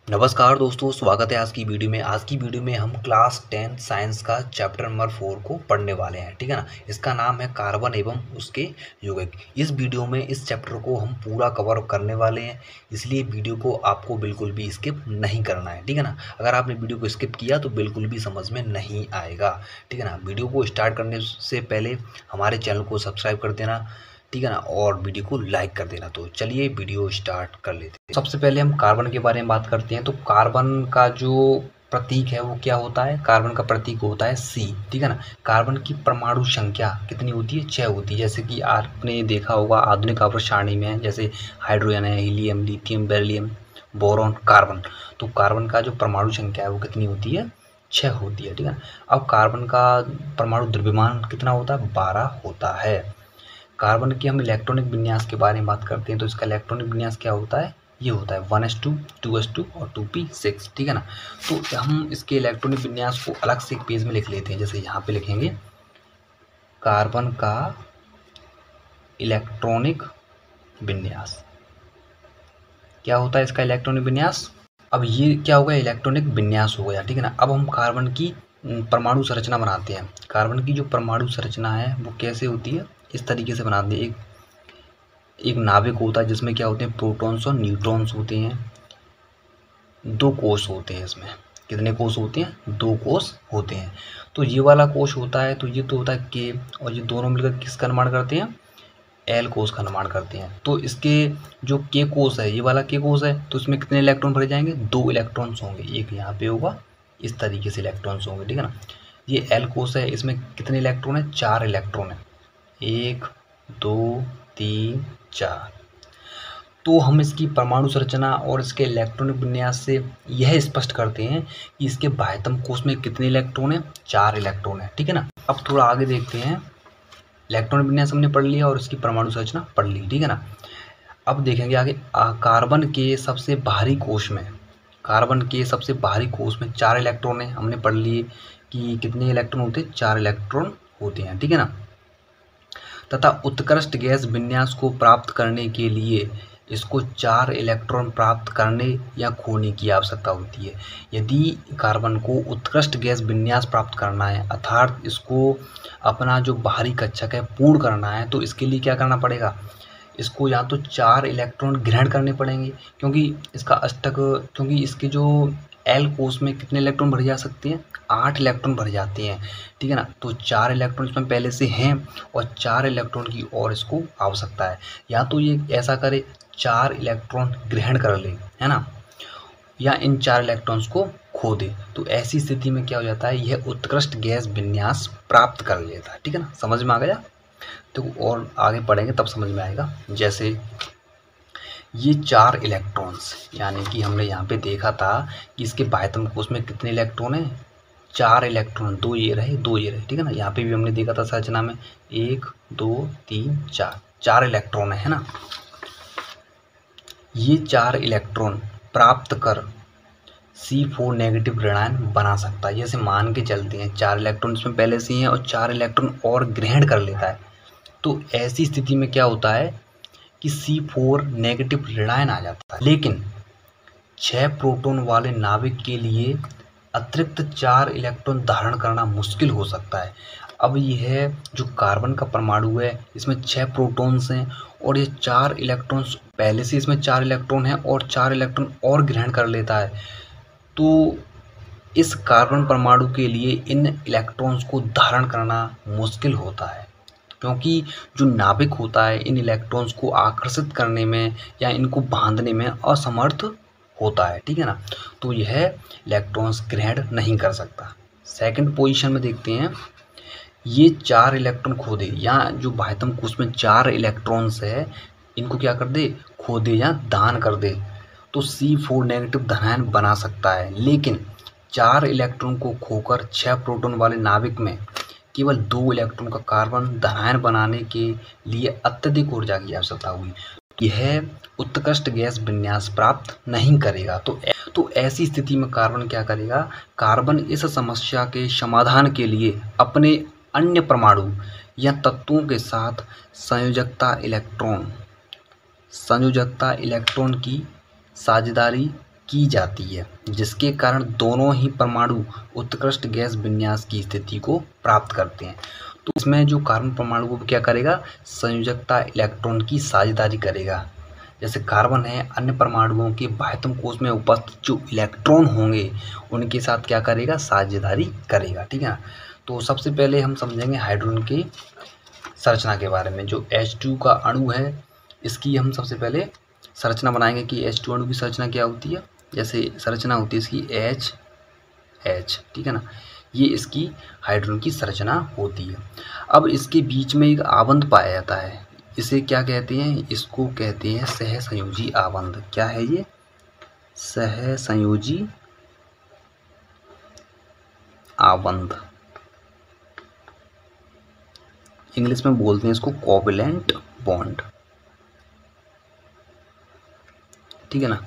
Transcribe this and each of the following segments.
नमस्कार दोस्तों, स्वागत है आज की वीडियो में। आज की वीडियो में हम क्लास 10 साइंस का चैप्टर नंबर 4 को पढ़ने वाले हैं। ठीक है ना। इसका नाम है कार्बन एवं उसके यौगिक। इस वीडियो में इस चैप्टर को हम पूरा कवर करने वाले हैं, इसलिए वीडियो को आपको बिल्कुल भी स्किप नहीं करना है। ठीक है ना। अगर आपने वीडियो को स्किप किया तो बिल्कुल भी समझ में नहीं आएगा। ठीक है ना। वीडियो को स्टार्ट करने से पहले हमारे चैनल को सब्सक्राइब कर देना, ठीक है ना, और वीडियो को लाइक कर देना। तो चलिए वीडियो स्टार्ट कर लेते हैं। सबसे पहले हम कार्बन के बारे में बात करते हैं। तो कार्बन का जो प्रतीक है वो क्या होता है? कार्बन का प्रतीक होता है C। ठीक है ना। कार्बन की परमाणु संख्या कितनी होती है? 6 होती है। जैसे कि आपने देखा होगा आधुनिक आवर्त सारणी में, जैसे हाइड्रोजन है, helium, lithium, beryllium, boron, carbon. तो कार्बन का जो परमाणु संख्या है वो कितनी होती है? 6 होती है। ठीक है। अब कार्बन का परमाणु द्रव्यमान कितना होता है? 12 होता है। कार्बन के हम इलेक्ट्रॉनिक विन्यास के बारे में बात करते हैं। तो इसका इलेक्ट्रॉनिक विन्यास क्या होता है? ये होता है 1s2, 2s2 और 2p6। ठीक है ना। तो हम इसके इलेक्ट्रॉनिक विन्यास को अलग से एक पेज में लिख लेते हैं। जैसे यहाँ पे लिखेंगे कार्बन का इलेक्ट्रॉनिक विन्यास। क्या होता है इसका इलेक्ट्रॉनिक विन्यास? अब ये क्या होगा? इलेक्ट्रॉनिक विन्यास हो गया। ठीक है ना। अब हम कार्बन की परमाणु संरचना बनाते हैं। कार्बन की जो परमाणु संरचना है वो कैसे होती है? इस तरीके से बनाते हैं। एक नाभिक होता है जिसमें क्या होते हैं? प्रोटॉन्स और न्यूट्रॉन्स होते हैं। 2 कोष होते हैं इसमें। कितने कोष होते हैं? 2 कोष होते हैं। तो ये वाला कोष होता है, तो ये तो होता है के, और ये दोनों मिलकर किसका निर्माण करते हैं? एल कोष का निर्माण करते हैं। तो इसके जो के कोष है, ये वाला के कोष है, तो इसमें कितने इलेक्ट्रॉन भरे जाएंगे? 2 इलेक्ट्रॉन्स होंगे। एक यहाँ पे होगा, इस तरीके से इलेक्ट्रॉन्स होंगे। ठीक है ना। ये एल कोष है, इसमें कितने इलेक्ट्रॉन है? 4 इलेक्ट्रॉन है। 1 2 3 4। तो हम इसकी परमाणु संरचना और इसके इलेक्ट्रॉनिक विन्यास से यह स्पष्ट करते हैं कि इसके बाह्यतम कोष में कितने इलेक्ट्रॉन है? 4 इलेक्ट्रॉन है। ठीक है ना। अब थोड़ा आगे देखते हैं। इलेक्ट्रॉनिक विन्यास हमने पढ़ लिया और इसकी परमाणु संरचना पढ़ ली। ठीक है ना। अब देखेंगे आगे कार्बन के सबसे बाहरी कोष में। कार्बन के सबसे बाहरी कोष में 4 इलेक्ट्रॉन है। हमने पढ़ लिए कि कितने इलेक्ट्रॉन होते हैं? 4 इलेक्ट्रॉन होते हैं। ठीक है ना। तथा उत्कृष्ट गैस विन्यास को प्राप्त करने के लिए इसको 4 इलेक्ट्रॉन प्राप्त करने या खोने की आवश्यकता होती है। यदि कार्बन को उत्कृष्ट गैस विन्यास प्राप्त करना है, अर्थात इसको अपना जो बाहरी कक्षक है पूर्ण करना है, तो इसके लिए क्या करना पड़ेगा? इसको या तो 4 इलेक्ट्रॉन ग्रहण करने पड़ेंगे, क्योंकि इसका अष्टक, क्योंकि इसके जो एल कोष में कितने इलेक्ट्रॉन भरे जा सकते हैं? 8 इलेक्ट्रॉन भरे जाते हैं। ठीक है ना। तो 4 इलेक्ट्रॉन इसमें पहले से हैं और 4 इलेक्ट्रॉन की और इसको आवश्यकता है। या तो ये ऐसा करे, 4 इलेक्ट्रॉन ग्रहण कर ले, है ना, या इन 4 इलेक्ट्रॉन्स को खो दे। तो ऐसी स्थिति में क्या हो जाता है? यह उत्कृष्ट गैस विन्यास प्राप्त कर लेता है। ठीक है ना। समझ में आ गया? तो और आगे पढ़ेंगे तब समझ में आएगा। जैसे ये 4 इलेक्ट्रॉन्स, यानी कि हमने यहाँ पे देखा था कि इसके बाह्यतम कोष में कितने इलेक्ट्रॉन हैं? 4 इलेक्ट्रॉन। 2 ये रहे, 2 ये रहे। ठीक है ना। यहाँ पे भी हमने देखा था संरचना में 1 2 3 4, 4 इलेक्ट्रॉन है ना। ये 4 इलेक्ट्रॉन प्राप्त कर C4 नेगेटिव ऋणायन बना सकता है। जैसे मान के चलते हैं 4 इलेक्ट्रॉन इसमें पहले से ही हैं और 4 इलेक्ट्रॉन और ग्रहण कर लेता है, तो ऐसी स्थिति में क्या होता है कि C4 नेगेटिव ऋणायन आ जाता है। लेकिन 6 प्रोटॉन वाले नाभिक के लिए अतिरिक्त 4 इलेक्ट्रॉन धारण करना मुश्किल हो सकता है। अब यह जो कार्बन का परमाणु है, इसमें 6 प्रोटॉन्स हैं और ये 4 इलेक्ट्रॉन्स, पहले से इसमें 4 इलेक्ट्रॉन हैं और 4 इलेक्ट्रॉन और ग्रहण कर लेता है। तो इस कार्बन परमाणु के लिए इन इलेक्ट्रॉन्स को धारण करना मुश्किल होता है, क्योंकि जो नाभिक होता है इन इलेक्ट्रॉन्स को आकर्षित करने में या इनको बांधने में असमर्थ होता है। ठीक है ना। तो यह इलेक्ट्रॉन्स ग्रहण नहीं कर सकता। सेकंड पोजीशन में देखते हैं, ये 4 इलेक्ट्रॉन खो दे, या जो बाह्यतम कोष में 4 इलेक्ट्रॉन्स है इनको क्या कर दे? खो दे या दान कर दे, तो C4 नेगेटिव धनायन बना सकता है। लेकिन 4 इलेक्ट्रॉन को खोकर 6 प्रोटॉन वाले नाभिक में केवल 2 इलेक्ट्रॉन का कार्बन धनायन बनाने के लिए अत्यधिक ऊर्जा की आवश्यकता हुई। यह उत्कृष्ट गैस विन्यास प्राप्त नहीं करेगा। तो ऐसी स्थिति में कार्बन क्या करेगा? कार्बन इस समस्या के समाधान के लिए अपने अन्य परमाणु या तत्वों के साथ संयोजकता इलेक्ट्रॉन की साझेदारी की जाती है, जिसके कारण दोनों ही परमाणु उत्कृष्ट गैस विन्यास की स्थिति को प्राप्त करते हैं। तो इसमें जो कार्बन परमाणु को क्या करेगा, संयोजकता इलेक्ट्रॉन की साझेदारी करेगा। जैसे कार्बन है, अन्य परमाणुओं के बाह्यतम कोश में उपस्थित जो इलेक्ट्रॉन होंगे उनके साथ क्या करेगा, साझेदारी करेगा। ठीक है ना। तो सबसे पहले हम समझेंगे हाइड्रोजन की संरचना के बारे में। जो H2 का अणु है, इसकी हम सबसे पहले संरचना बनाएंगे कि H2 अणु की संरचना क्या होती है। जैसे संरचना होती है इसकी H, ठीक है ना, ये इसकी हाइड्रोजन की संरचना होती है। अब इसके बीच में एक आबंध पाया जाता है, इसे क्या कहते हैं, इसको कहते हैं सहसंयोजी आबंध। क्या है ये, सहसंयोजी आबंध। इंग्लिश में बोलते हैं इसको कोवैलेंट बॉन्ड। ठीक है ना।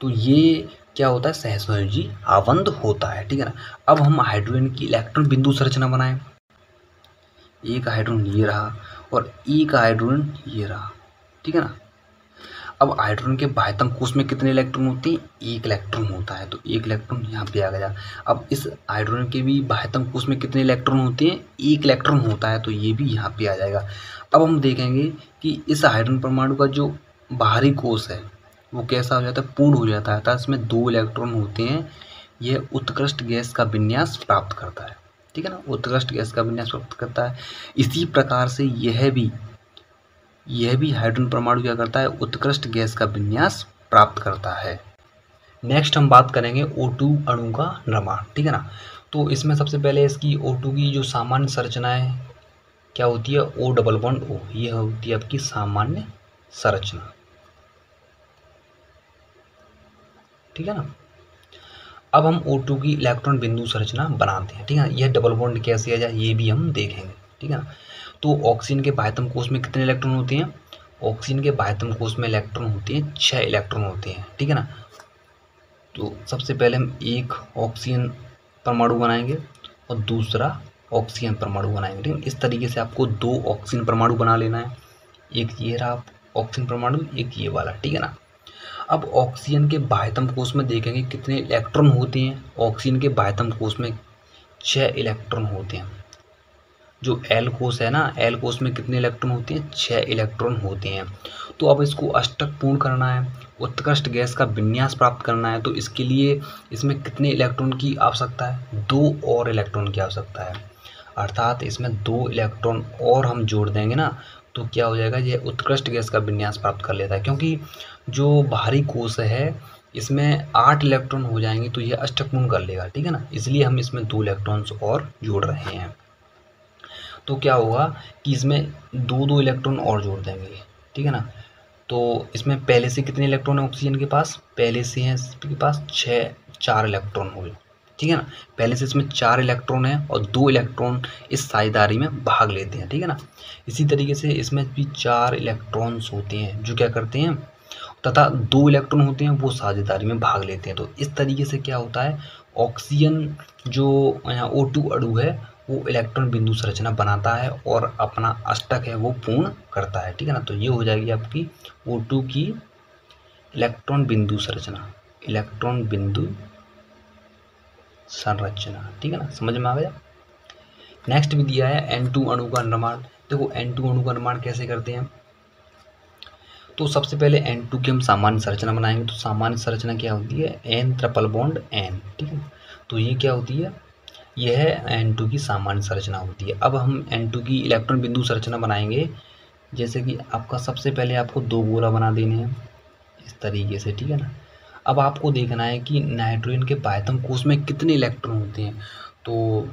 तो ये क्या होता है, सहसंयोजी आबंध होता है। ठीक है ना। अब हम हाइड्रोजन की इलेक्ट्रॉन बिंदु संरचना बनाएं। एक हाइड्रोजन ये रहा और एक हाइड्रोजन ये रहा। ठीक है ना। अब हाइड्रोजन के बाह्यतम कोश में कितने इलेक्ट्रॉन होते हैं, एक इलेक्ट्रॉन होता है, तो एक इलेक्ट्रॉन यहाँ पे आ गया। अब इस हाइड्रोजन के भी बाह्यतम कोश में कितने इलेक्ट्रॉन होते हैं, एक इलेक्ट्रॉन होता है, तो ये भी यहाँ पे आ जाएगा। अब हम देखेंगे कि इस हाइड्रोजन परमाणु का जो बाहरी कोश है वो कैसा हो जाता है, पूर्ण हो जाता है, अर्थात इसमें 2 इलेक्ट्रॉन होते हैं। यह उत्कृष्ट गैस का विन्यास प्राप्त करता है। ठीक है ना, उत्कृष्ट गैस का विन्यास प्राप्त करता है। इसी प्रकार से यह भी हाइड्रोजन परमाणु क्या करता है, उत्कृष्ट गैस का विन्यास प्राप्त करता है। नेक्स्ट हम बात करेंगे O2 अणु का निर्माण। ठीक है ना। तो इसमें सबसे पहले इसकी O2 की जो सामान्य संरचना है क्या होती है, O डबल बॉन्ड O, ये होती है आपकी सामान्य संरचना। ठीक है ना। अब हम O2 की इलेक्ट्रॉन बिंदु संरचना बनाते हैं। ठीक है ना। यह डबल बॉन्ड कैसे आ जाए ये भी हम देखेंगे। ठीक है ना। तो ऑक्सीजन के बाह्यतम कोश में कितने इलेक्ट्रॉन होते हैं, ऑक्सीजन के बाह्यतम कोश में इलेक्ट्रॉन होते हैं 6 इलेक्ट्रॉन होते हैं। ठीक है ना। तो सबसे पहले हम एक ऑक्सीजन परमाणु बनाएंगे और दूसरा ऑक्सीजन परमाणु बनाएंगे। ठीक है। इस तरीके से आपको 2 ऑक्सीजन परमाणु बना लेना है, एक ये रहा ऑक्सीजन परमाणु, एक ये वाला। ठीक है ना। अब ऑक्सीजन के बाह्यतम कोश में देखेंगे कितने इलेक्ट्रॉन होते हैं। ऑक्सीजन के बाह्यतम कोश में 6 इलेक्ट्रॉन होते हैं। जो एल कोश है ना, एल कोश में कितने इलेक्ट्रॉन होते हैं, 6 इलेक्ट्रॉन होते हैं। तो अब इसको अष्टक पूर्ण करना है, उत्कृष्ट गैस का विन्यास प्राप्त करना है, तो इसके लिए इसमें कितने इलेक्ट्रॉन की आवश्यकता है, 2 और इलेक्ट्रॉन की आवश्यकता है। अर्थात इसमें 2 इलेक्ट्रॉन और हम जोड़ देंगे ना, तो क्या हो जाएगा, यह उत्कृष्ट गैस का विन्यास प्राप्त कर लेता है। क्योंकि जो बाहरी कोश है इसमें 8 इलेक्ट्रॉन हो जाएंगे तो यह अष्टक पूर्ण कर लेगा। ठीक है ना। इसलिए हम इसमें 2 इलेक्ट्रॉन्स और जोड़ रहे हैं। तो क्या होगा कि इसमें 2 इलेक्ट्रॉन और जोड़ देंगे। ठीक है ना। तो इसमें पहले से कितने इलेक्ट्रॉन है ऑक्सीजन के पास, पहले से हैं इसके पास 4 इलेक्ट्रॉन हुए। ठीक है ना। पहले से इसमें 4 इलेक्ट्रॉन है और 2 इलेक्ट्रॉन इस साझेदारी में भाग लेते हैं। ठीक है ना। इसी तरीके से इसमें भी 4 इलेक्ट्रॉन्स होते हैं जो क्या करते हैं, तथा 2 इलेक्ट्रॉन होते हैं वो साझेदारी में भाग लेते हैं। तो इस तरीके से क्या होता है, ऑक्सीजन जो O2 अणु है वो इलेक्ट्रॉन बिंदु संरचना बनाता है और अपना अष्टक है वो पूर्ण करता है। ठीक है ना। तो ये हो जाएगी आपकी O2 की इलेक्ट्रॉन बिंदु संरचना, इलेक्ट्रॉन बिंदु संरचना। ठीक है ना, समझ में आ गया। नेक्स्ट भी दिया है N2 अणु का निर्माण। देखो N2 अणु का निर्माण कैसे करते हैं, तो सबसे पहले N2 की हम सामान्य संरचना बनाएंगे। तो सामान्य संरचना क्या होती है, N ट्रिपल बॉन्ड N। ठीक है। तो ये क्या होती है, यह N2 की सामान्य संरचना होती है। अब हम N2 की इलेक्ट्रॉन बिंदु संरचना बनाएंगे। जैसे कि आपका सबसे पहले आपको 2 गोला बना देने हैं इस तरीके से। ठीक है ना। अब आपको देखना है कि नाइट्रोजन के बाह्यतम कोश में कितने इलेक्ट्रॉन होते हैं। तो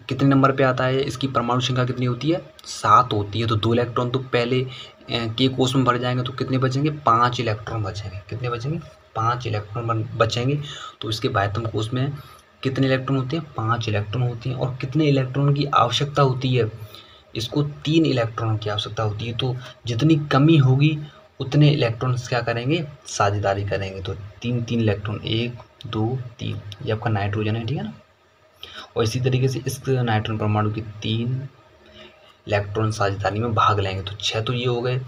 कितने नंबर पे आता है, इसकी परमाणु संख्या कितनी होती है, 7 होती है। तो 2 इलेक्ट्रॉन तो पहले के कोश में भर जाएंगे, तो कितने बचेंगे, 5 इलेक्ट्रॉन बचेंगे। कितने बचेंगे, 5 इलेक्ट्रॉन बचेंगे। तो इसके बाह्यतम कोश में कितने इलेक्ट्रॉन होते हैं, 5 इलेक्ट्रॉन होते हैं। और कितने इलेक्ट्रॉन की आवश्यकता होती है, इसको 3 इलेक्ट्रॉन की आवश्यकता होती है। तो जितनी कमी होगी उतने इलेक्ट्रॉन्स क्या करेंगे, साझेदारी करेंगे। तो 3 इलेक्ट्रॉन, 1 2 3, ये आपका नाइट्रोजन है। ठीक है ना। और इसी तरीके से इस नाइट्रोजन परमाणु की 3 इलेक्ट्रॉन साझेदारी में भाग लेंगे। तो 6 तो ये हो गए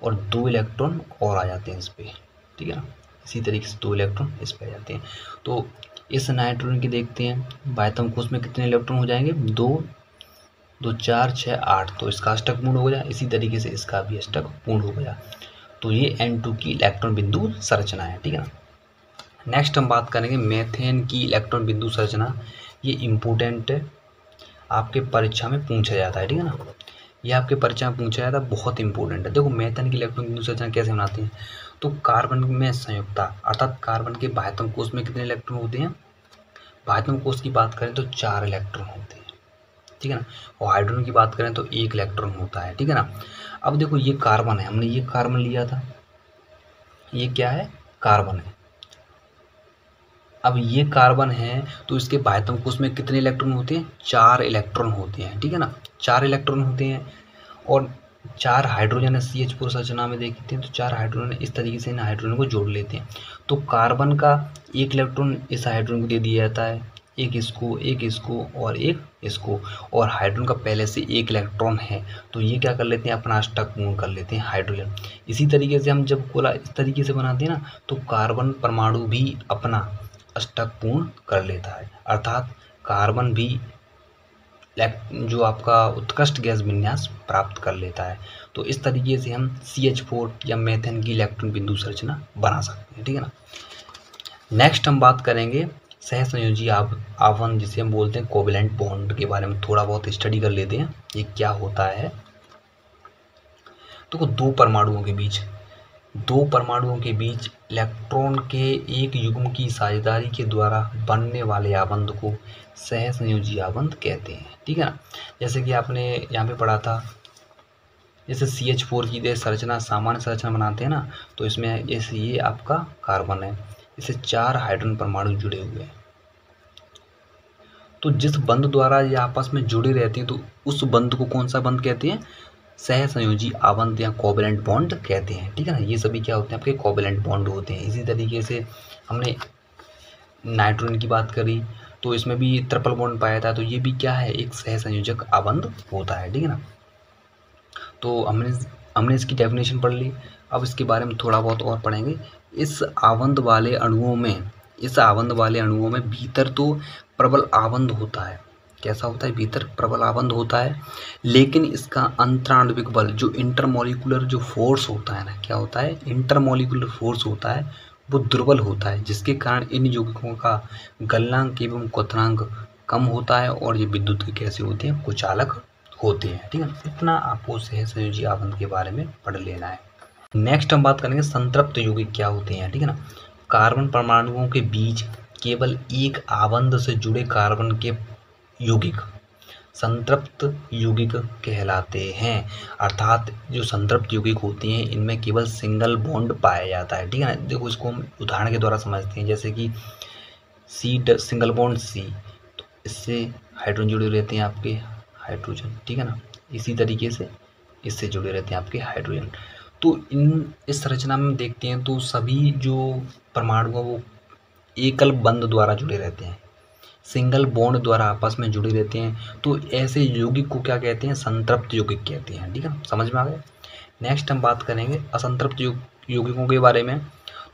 और 2 इलेक्ट्रॉन और आ जाते हैं इस पर। ठीक है ना। इसी तरीके से 2 इलेक्ट्रॉन इस पे आ जाते हैं। तो इस नाइट्रोजन की देखते हैं बाह्यतम कोश में कितने इलेक्ट्रॉन हो जाएंगे, 2 2 4 6 8, तो इसका अष्टक पूर्ण हो गया। इसी तरीके से इसका भी अष्टक पूर्ण हो गया। तो ये N2 की इलेक्ट्रॉन बिंदु संरचना है, ठीक है ना। नेक्स्ट हम बात करेंगे मेथेन की इलेक्ट्रॉन बिंदु संरचना। ये इम्पोर्टेंट है, आपके परीक्षा में पूछा जाता है, ठीक है ना। ये आपके परीक्षा में पूछा जाता है, बहुत इंपॉर्टेंट है। देखो मेथेन की इलेक्ट्रॉन बिंदु संरचना कैसे बनाते हैं। तो कार्बन में संयुक्ता अर्थात कार्बन के बाह्यतम कोश में कितने इलेक्ट्रॉन होते हैं, बाह्यतम कोश की बात करें तो 4 इलेक्ट्रॉन होते हैं, ठीक है ना। और हाइड्रोजन की बात करें तो 1 इलेक्ट्रॉन होता है, ठीक है ना। अब देखो ये कार्बन है, हमने ये कार्बन लिया था, ये क्या है, कार्बन है। अब ये कार्बन है तो इसके बाह्यतम कोश में कितने इलेक्ट्रॉन होते हैं, 4 इलेक्ट्रॉन होते हैं, ठीक है ना, 4 इलेक्ट्रॉन होते हैं। और 4 हाइड्रोजन है, CH4 संरचना में देखते हैं तो 4 हाइड्रोजन इस तरीके से इन हाइड्रोजन को जोड़ लेते हैं। तो कार्बन का 1 इलेक्ट्रॉन इस हाइड्रोजन को दे दिया जाता है, एक इसको और एक इसको, और हाइड्रोजन का पहले से 1 इलेक्ट्रॉन है तो ये क्या कर लेते हैं, अपना अष्टक पूर्ण कर लेते हैं हाइड्रोजन। इसी तरीके से हम जब गोला इस तरीके से बनाते हैं ना तो कार्बन परमाणु भी अपना अष्टक पूर्ण कर लेता है, अर्थात कार्बन भी जो आपका उत्कृष्ट गैस विन्यास प्राप्त कर लेता है। तो इस तरीके से हम CH4 या मेथेन की इलेक्ट्रॉन बिंदु संरचना बना सकते हैं, ठीक है ना। नेक्स्ट हम बात करेंगे सहसंयोजी आवन, जिसे हम बोलते हैं कोवेलेंट बॉन्ड के बारे में थोड़ा बहुत स्टडी कर लेते हैं, ये क्या होता है। तो दो परमाणुओं के बीच इलेक्ट्रॉन के एक युग्म की साझेदारी के द्वारा बनने वाले आबंध को सहसंयोजी आबंध कहते हैं, ठीक है ना। जैसे कि आपने यहाँ पे पढ़ा था, जैसे CH4 की संरचना सामान्य संरचना बनाते हैं ना, तो इसमें जैसे ये आपका कार्बन है, इससे 4 हाइड्रोजन परमाणु जुड़े हुए हैं। तो जिस बंध द्वारा ये आपस में जुड़े रहते हैं तो उस बंध को कौन सा बंध कहते हैं, सहसंयोजी आबंध या कोवेलेंट बॉन्ड कहते हैं, ठीक है ना। ये सभी क्या होते हैं, आपके कोवेलेंट बॉन्ड होते हैं। इसी तरीके से हमने नाइट्रोजन की बात करी तो इसमें भी ट्रिपल बॉन्ड पाया था, तो ये भी क्या है, एक सहसंयोजक आबंध होता है, ठीक है ना। तो हमने इसकी डेफिनेशन पढ़ ली। अब इसके बारे में थोड़ा बहुत और पढ़ेंगे। इस आबंध वाले अणुओं में भीतर तो प्रबल आबंध होता है। कैसा होता है, भीतर प्रबल आबंध होता है, लेकिन इसका अंतराण्विक बल जो इंटरमॉलिक्यूलर जो फोर्स होता है ना, क्या होता है, इंटरमॉलिक्यूलर फोर्स होता है, वो दुर्बल होता है, जिसके कारण इन यौगिकों का गलनांक एवं क्वथनांक कम होता है और ये विद्युत के कैसे होते हैं, कुचालक होते हैं, ठीक है। इतना आपको सहसंयोजी आबंध के बारे में पढ़ लेना है। नेक्स्ट हम बात करेंगे संतृप्त यौगिक क्या होते हैं, ठीक है ना। कार्बन परमाणुओं के बीच केवल एक आबंध से जुड़े कार्बन के यौगिक संतृप्त यौगिक कहलाते हैं, अर्थात जो संतृप्त यौगिक होते हैं इनमें केवल सिंगल बॉन्ड पाया जाता है, ठीक है ना। देखो इसको हम उदाहरण के द्वारा समझते हैं, जैसे कि सिंगल बॉन्ड C, तो इससे हाइड्रोजन जुड़े रहते हैं आपके हाइड्रोजन, ठीक है ना। इसी तरीके से इससे जुड़े रहते हैं आपके हाइड्रोजन। तो इस संरचना में देखते हैं तो सभी जो परमाणु हैं वो एकल बंध द्वारा जुड़े रहते हैं, सिंगल बॉन्ड द्वारा आपस में जुड़े रहते हैं। तो ऐसे यौगिक को क्या कहते हैं, संतृप्त यौगिक कहते हैं, ठीक है, समझ में आ गया। नेक्स्ट हम बात करेंगे असंतृप्त यौगिकों के बारे में।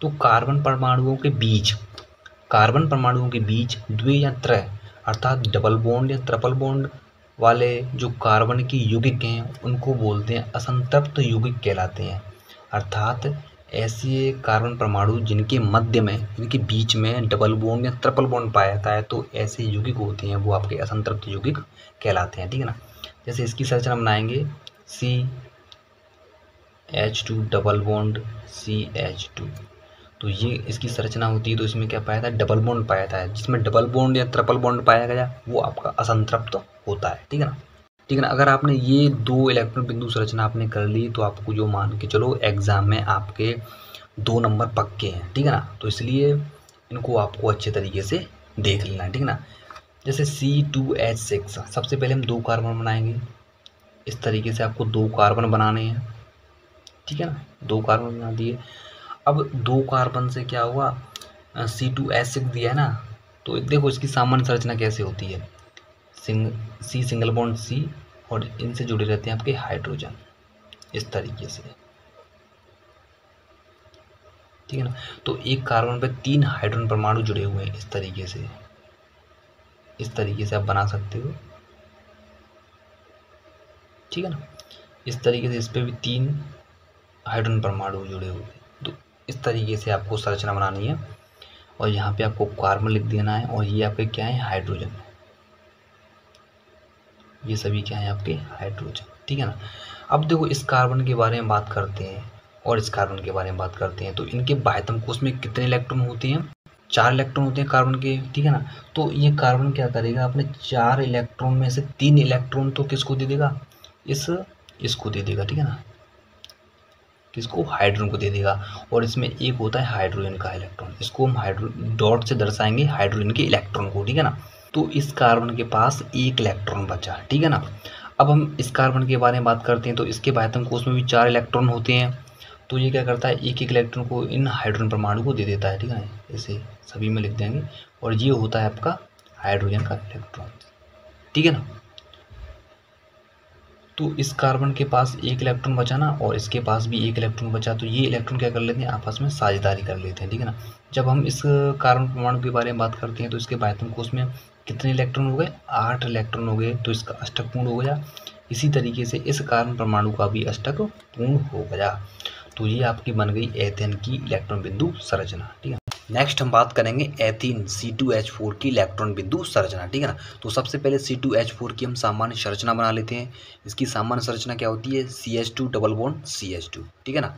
तो कार्बन परमाणुओं के बीच द्वि या त्रय अर्थात डबल बॉन्ड या ट्रिपल बॉन्ड वाले जो कार्बन की यौगिक हैं उनको बोलते हैं असंतृप्त यौगिक कहलाते हैं, अर्थात ऐसे कार्बन परमाणु जिनके मध्य में, इनके बीच में डबल बॉन्ड या ट्रिपल बॉन्ड पाया जाता है, तो ऐसे यौगिक होते हैं वो आपके असंतृप्त यौगिक कहलाते हैं, ठीक है ना। जैसे इसकी संरचना बनाएंगे CH2 डबल बॉन्ड CH2, तो ये इसकी संरचना होती है। तो इसमें क्या पाया था, डबल बॉन्ड पाया था, जिसमें डबल बॉन्ड या ट्रिपल बॉन्ड पाया गया वो आपका असंतृप्त होता है, ठीक है ना। ठीक है ना। अगर आपने ये 2 इलेक्ट्रॉन बिंदु संरचना आपने कर ली तो आपको जो मान के चलो एग्जाम में आपके 2 नंबर पक्के हैं, ठीक है ना। तो इसलिए इनको आपको अच्छे तरीके से देख लेना है, ठीक है ना। जैसे C2H6, सबसे पहले हम 2 कार्बन बनाएंगे, इस तरीके से आपको 2 कार्बन बनाने हैं, ठीक है ना। 2 कार्बन बना दिए। अब 2 कार्बन से क्या हुआ, C2H6 दिया है ना, तो देखो इसकी सामान्य संरचना कैसे होती है, C सिंगल बॉन्ड C और इनसे जुड़े रहते हैं आपके हाइड्रोजन, इस तरीके से, ठीक है ना। तो एक कार्बन पे 3 हाइड्रोजन परमाणु जुड़े हुए हैं, इस तरीके से आप बना सकते हो, ठीक है ना। इस तरीके से इस पे भी 3 हाइड्रोजन परमाणु जुड़े हुए हैं। तो इस तरीके से आपको संरचना बनानी है और यहाँ पे आपको कार्बन लिख देना है और ये आपके क्या है, हाइड्रोजन, ये सभी क्या है आपके हाइड्रोजन, ठीक है ना। अब देखो इस कार्बन के बारे में बात करते हैं और इस कार्बन के बारे में बात करते हैं। तो इनके बाह्यतम कोश में कितने इलेक्ट्रॉन होते हैं, 4 इलेक्ट्रॉन होते हैं कार्बन के, ठीक है ना। तो ये कार्बन क्या करेगा, अपने 4 इलेक्ट्रॉन में से 3 इलेक्ट्रॉन तो किसको दे देगा, इसको दे देगा, ठीक है ना, किसको, हाइड्रोजन को दे देगा। और इसमें एक होता है हाइड्रोजन का इलेक्ट्रॉन, इसको हम हाइड्रोजन डॉट से दर्शाएंगे हाइड्रोजन के इलेक्ट्रॉन को, ठीक है ना। तो इस कार्बन के पास 1 इलेक्ट्रॉन बचा, ठीक है ना। अब हम इस कार्बन के बारे में बात करते हैं। तो इसके बाह्यतम कोश में भी 4 इलेक्ट्रॉन होते हैं। तो ये क्या करता है, एक इलेक्ट्रॉन को इन हाइड्रोजन परमाणु को दे देता है, ठीक है ना, ऐसे सभी में लिख देंगे। और ये होता है आपका हाइड्रोजन का इलेक्ट्रॉन, ठीक है ना। तो इस कार्बन के पास 1 इलेक्ट्रॉन बचा ना, और इसके पास भी 1 इलेक्ट्रॉन बचा। तो ये इलेक्ट्रॉन क्या कर लेते हैं, आपस में साझेदारी कर लेते हैं, ठीक है ना। जब हम इस कार्बन परमाणु के बारे में बात करते हैं तो इसके बाह्यतम कोश में कितने इलेक्ट्रॉन हो गए, 8 इलेक्ट्रॉन हो गए। तो इसका अष्टक पूर्ण हो गया। इसी तरीके से इस कार्बन परमाणु का भी अष्टक पूर्ण हो गया। तो ये आपकी बन गई एथेन की इलेक्ट्रॉन बिंदु संरचना, ठीक है। नेक्स्ट हम बात करेंगे एथीन C2H4 की इलेक्ट्रॉन बिंदु संरचना, ठीक है ना। तो सबसे पहले C2H4 की हम सामान्य संरचना बना लेते हैं। इसकी सामान्य संरचना क्या होती है, CH2 डबल बॉन्ड CH2, ठीक है ना।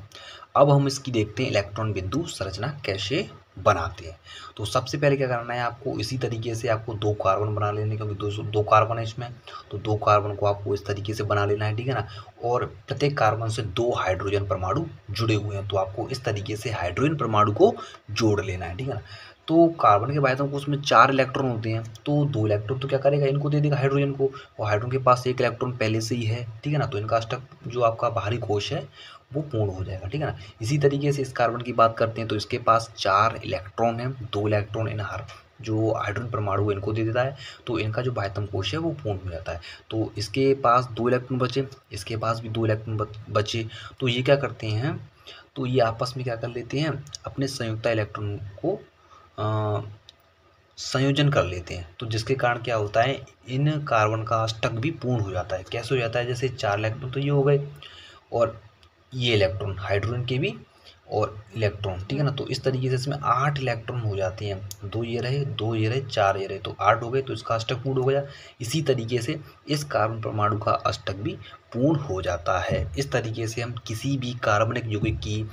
अब हम इसकी देखते हैं इलेक्ट्रॉन बिंदु संरचना कैसे बनाते हैं। तो सबसे पहले क्या करना है आपको, इसी तरीके से आपको 2 कार्बन बना लेने, क्योंकि दो कार्बन है इसमें। तो 2 कार्बन को आपको इस तरीके से बना लेना है, ठीक है ना। और प्रत्येक कार्बन से 2 हाइड्रोजन परमाणु जुड़े हुए हैं। तो आपको इस तरीके से हाइड्रोजन परमाणु को जोड़ लेना है, ठीक है ना। तो कार्बन के बाह्यतम कोश में 4 इलेक्ट्रॉन होते हैं। तो 2 इलेक्ट्रॉन तो क्या करेगा, इनको दे देगा हाइड्रोजन को, और हाइड्रोजन के पास 1 इलेक्ट्रॉन पहले से ही है, ठीक है ना। तो इनका अष्टक जो आपका बाहरी कोश है वो पूर्ण हो जाएगा, ठीक है ना। इसी तरीके से इस कार्बन की बात करते हैं। तो इसके पास 4 इलेक्ट्रॉन है, 2 इलेक्ट्रॉन इन हर जो हाइड्रोजन परमाणु इनको दे देता है। तो इनका जो बाह्यतम कोश है वो पूर्ण हो जाता है। तो इसके पास 2 इलेक्ट्रॉन बचे, इसके पास भी 2 इलेक्ट्रॉन बचे। तो ये क्या करते हैं, तो ये आपस में क्या कर लेते हैं, अपने संयुक्त इलेक्ट्रॉन को संयोजन कर लेते हैं। तो जिसके कारण क्या होता है, इन कार्बन का अष्टक भी पूर्ण हो जाता है। कैसे हो जाता है, जैसे 4 इलेक्ट्रॉन तो ये हो गए, और ये इलेक्ट्रॉन हाइड्रोजन के भी और इलेक्ट्रॉन, ठीक है ना। तो इस तरीके से इसमें 8 इलेक्ट्रॉन हो जाते हैं। 2 ये रहे, 2 ये रहे, 4 ये रहे, तो 8 हो गए। तो इसका अष्टक पूर्ण हो गया। इसी तरीके से इस कार्बन परमाणु का अष्टक भी पूर्ण हो जाता है। इस तरीके से हम किसी भी कार्बनिक यौगिक की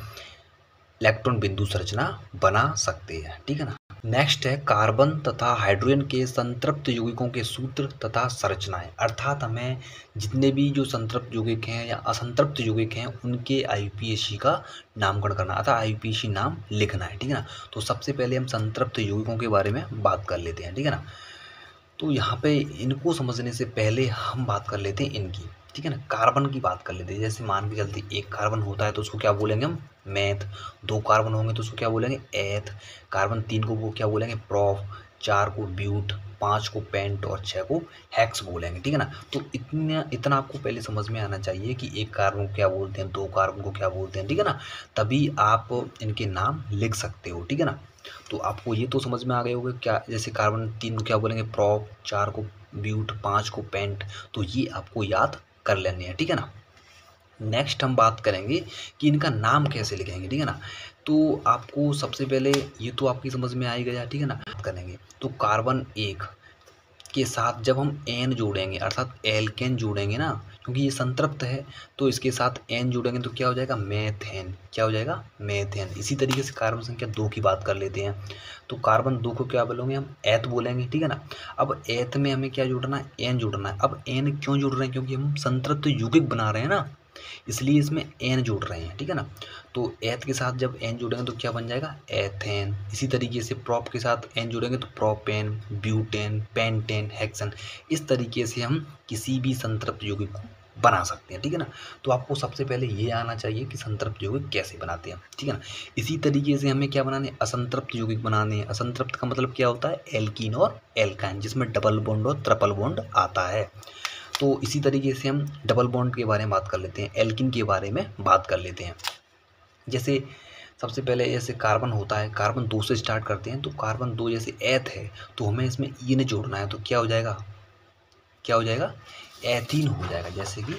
इलेक्ट्रॉन बिंदु संरचना बना सकते हैं, ठीक है ना। नेक्स्ट है कार्बन तथा हाइड्रोजन के संतृप्त यौगिकों के सूत्र तथा संरचनाएं। अर्थात हमें जितने भी जो संतृप्त यौगिक हैं या असंतृप्त यौगिक हैं उनके IUPAC का नामकरण करना अथवा IUPAC नाम लिखना है, ठीक है ना। तो सबसे पहले हम संतृप्त यौगिकों के बारे में बात कर लेते हैं, ठीक है ना। तो यहाँ पे इनको समझने से पहले हम बात कर लेते हैं इनकी, ठीक है ना। कार्बन की बात कर लेते हैं। जैसे मान के चलते 1 कार्बन होता है तो उसको क्या बोलेंगे हम, मैथ। 2 कार्बन होंगे तो उसको क्या बोलेंगे, एथ। कार्बन 3 को वो क्या बोलेंगे, प्रोफ। 4 को ब्यूट, 5 को पेंट और 6 को हेक्स बोलेंगे, ठीक है ना। तो इतना आपको पहले समझ में आना चाहिए कि 1 कार्बन को क्या बोलते हैं, 2 कार्बन को क्या बोलते हैं, ठीक है ना। तभी आप इनके नाम लिख सकते हो, ठीक है ना। तो आपको ये तो समझ में आ गए होंगे क्या, जैसे कार्बन 3 को क्या बोलेंगे, प्रोप। 4 को ब्यूट, 5 को पेंट। तो ये आपको याद कर लेने हैं, ठीक है ना। नेक्स्ट हम बात करेंगे कि इनका नाम कैसे लिखेंगे, ठीक है ना। तो आपको सबसे पहले ये तो आपकी समझ में आ ही गया, ठीक है ना। बात करेंगे तो कार्बन 1 के साथ जब हम एन जोड़ेंगे अर्थात एल्केन जोड़ेंगे ना, क्योंकि ये संतृप्त है, तो इसके साथ एन जोड़ेंगे तो क्या हो जाएगा, मेथेन। क्या हो जाएगा, मेथेन। इसी तरीके से कार्बन संख्या 2 की बात कर लेते हैं। तो कार्बन 2 को क्या बोलेंगे हम, एथ बोलेंगे, ठीक है ना। अब एथ में हमें क्या जोड़ना है, एन जोड़ना है। अब एन क्यों जोड़ रहे हैं, क्योंकि हम संतृप्त यौगिक बना रहे हैं ना, इसलिए इसमें एन जोड़ रहे हैं, ठीक है ना। तो एथ के साथ जब एन जोड़ेंगे तो क्या बन जाएगा, एथेन। इसी तरीके से प्रोप के साथ एन जोड़ेंगे तो प्रोपेन, ब्यूटेन, पेंटेन, हेक्सन। इस तरीके से हम किसी भी संतृप्त यौगिक को बना सकते हैं, ठीक है ना। तो आपको सबसे पहले ये आना चाहिए कि संतृप्त यौगिक कैसे बनाते हैं, ठीक है ना। इसी तरीके से हमें क्या बनाने, असंतृप्त यौगिक बनाने हैं। असंतृप्त का मतलब क्या होता है, एल्कीन और एल्काइन, जिसमें डबल बॉन्ड और ट्रिपल बॉन्ड आता है। तो इसी तरीके से हम डबल बॉन्ड के बारे में बात कर लेते हैं, एल्किन के बारे में बात कर लेते हैं। जैसे सबसे पहले जैसे कार्बन होता है, कार्बन 2 से स्टार्ट करते हैं, तो कार्बन 2 जैसे एथ है तो हमें इसमें ईन जोड़ना है, तो क्या हो जाएगा, क्या हो जाएगा, एथीन हो जाएगा। जैसे कि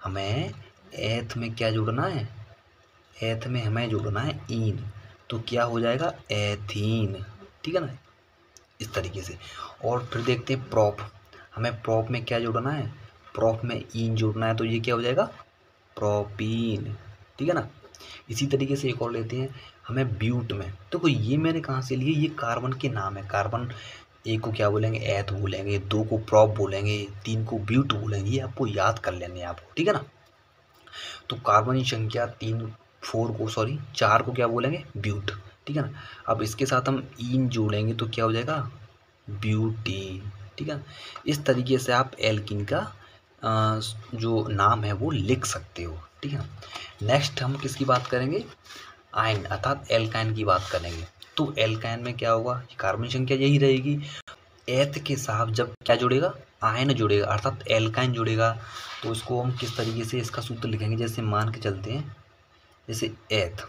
हमें एथ में क्या जोड़ना है, एथ में हमें जोड़ना है ईन, तो क्या हो जाएगा, एथीन, ठीक है ना, इस तरीके से। और फिर देखते हैं प्रोप, हमें प्रोप में क्या जोड़ना है, प्रोप में ईन जोड़ना है, तो ये क्या हो जाएगा, प्रोपीन, ठीक है ना। इसी तरीके से एक और लेते हैं, हमें ब्यूट में, देखो ये मैंने कहाँ से लिए, ये कार्बन के नाम है। कार्बन एक को क्या बोलेंगे, एथ बोलेंगे, 2 को प्रोप बोलेंगे, 3 को ब्यूट बोलेंगे, ये आपको याद कर लेने हैं आपको, ठीक है ना। तो कार्बन की संख्या 4 को क्या बोलेंगे, ब्यूट, ठीक है ना। अब इसके साथ हम ईन जोड़ेंगे तो क्या हो जाएगा, ब्यूटीन, ठीक है। इस तरीके से आप एल्कीन का जो नाम है वो लिख सकते हो, ठीक है। नेक्स्ट हम किसकी बात करेंगे, आयन अर्थात एल्काइन की बात करेंगे। तो एल्काइन में क्या होगा, कार्बन संख्या यही रहेगी, एथ के साथ जब क्या जुड़ेगा, आयन जुड़ेगा अर्थात एल्काइन जुड़ेगा, तो इसको हम किस तरीके से इसका सूत्र लिखेंगे, जैसे मान के चलते हैं, जैसे एथ,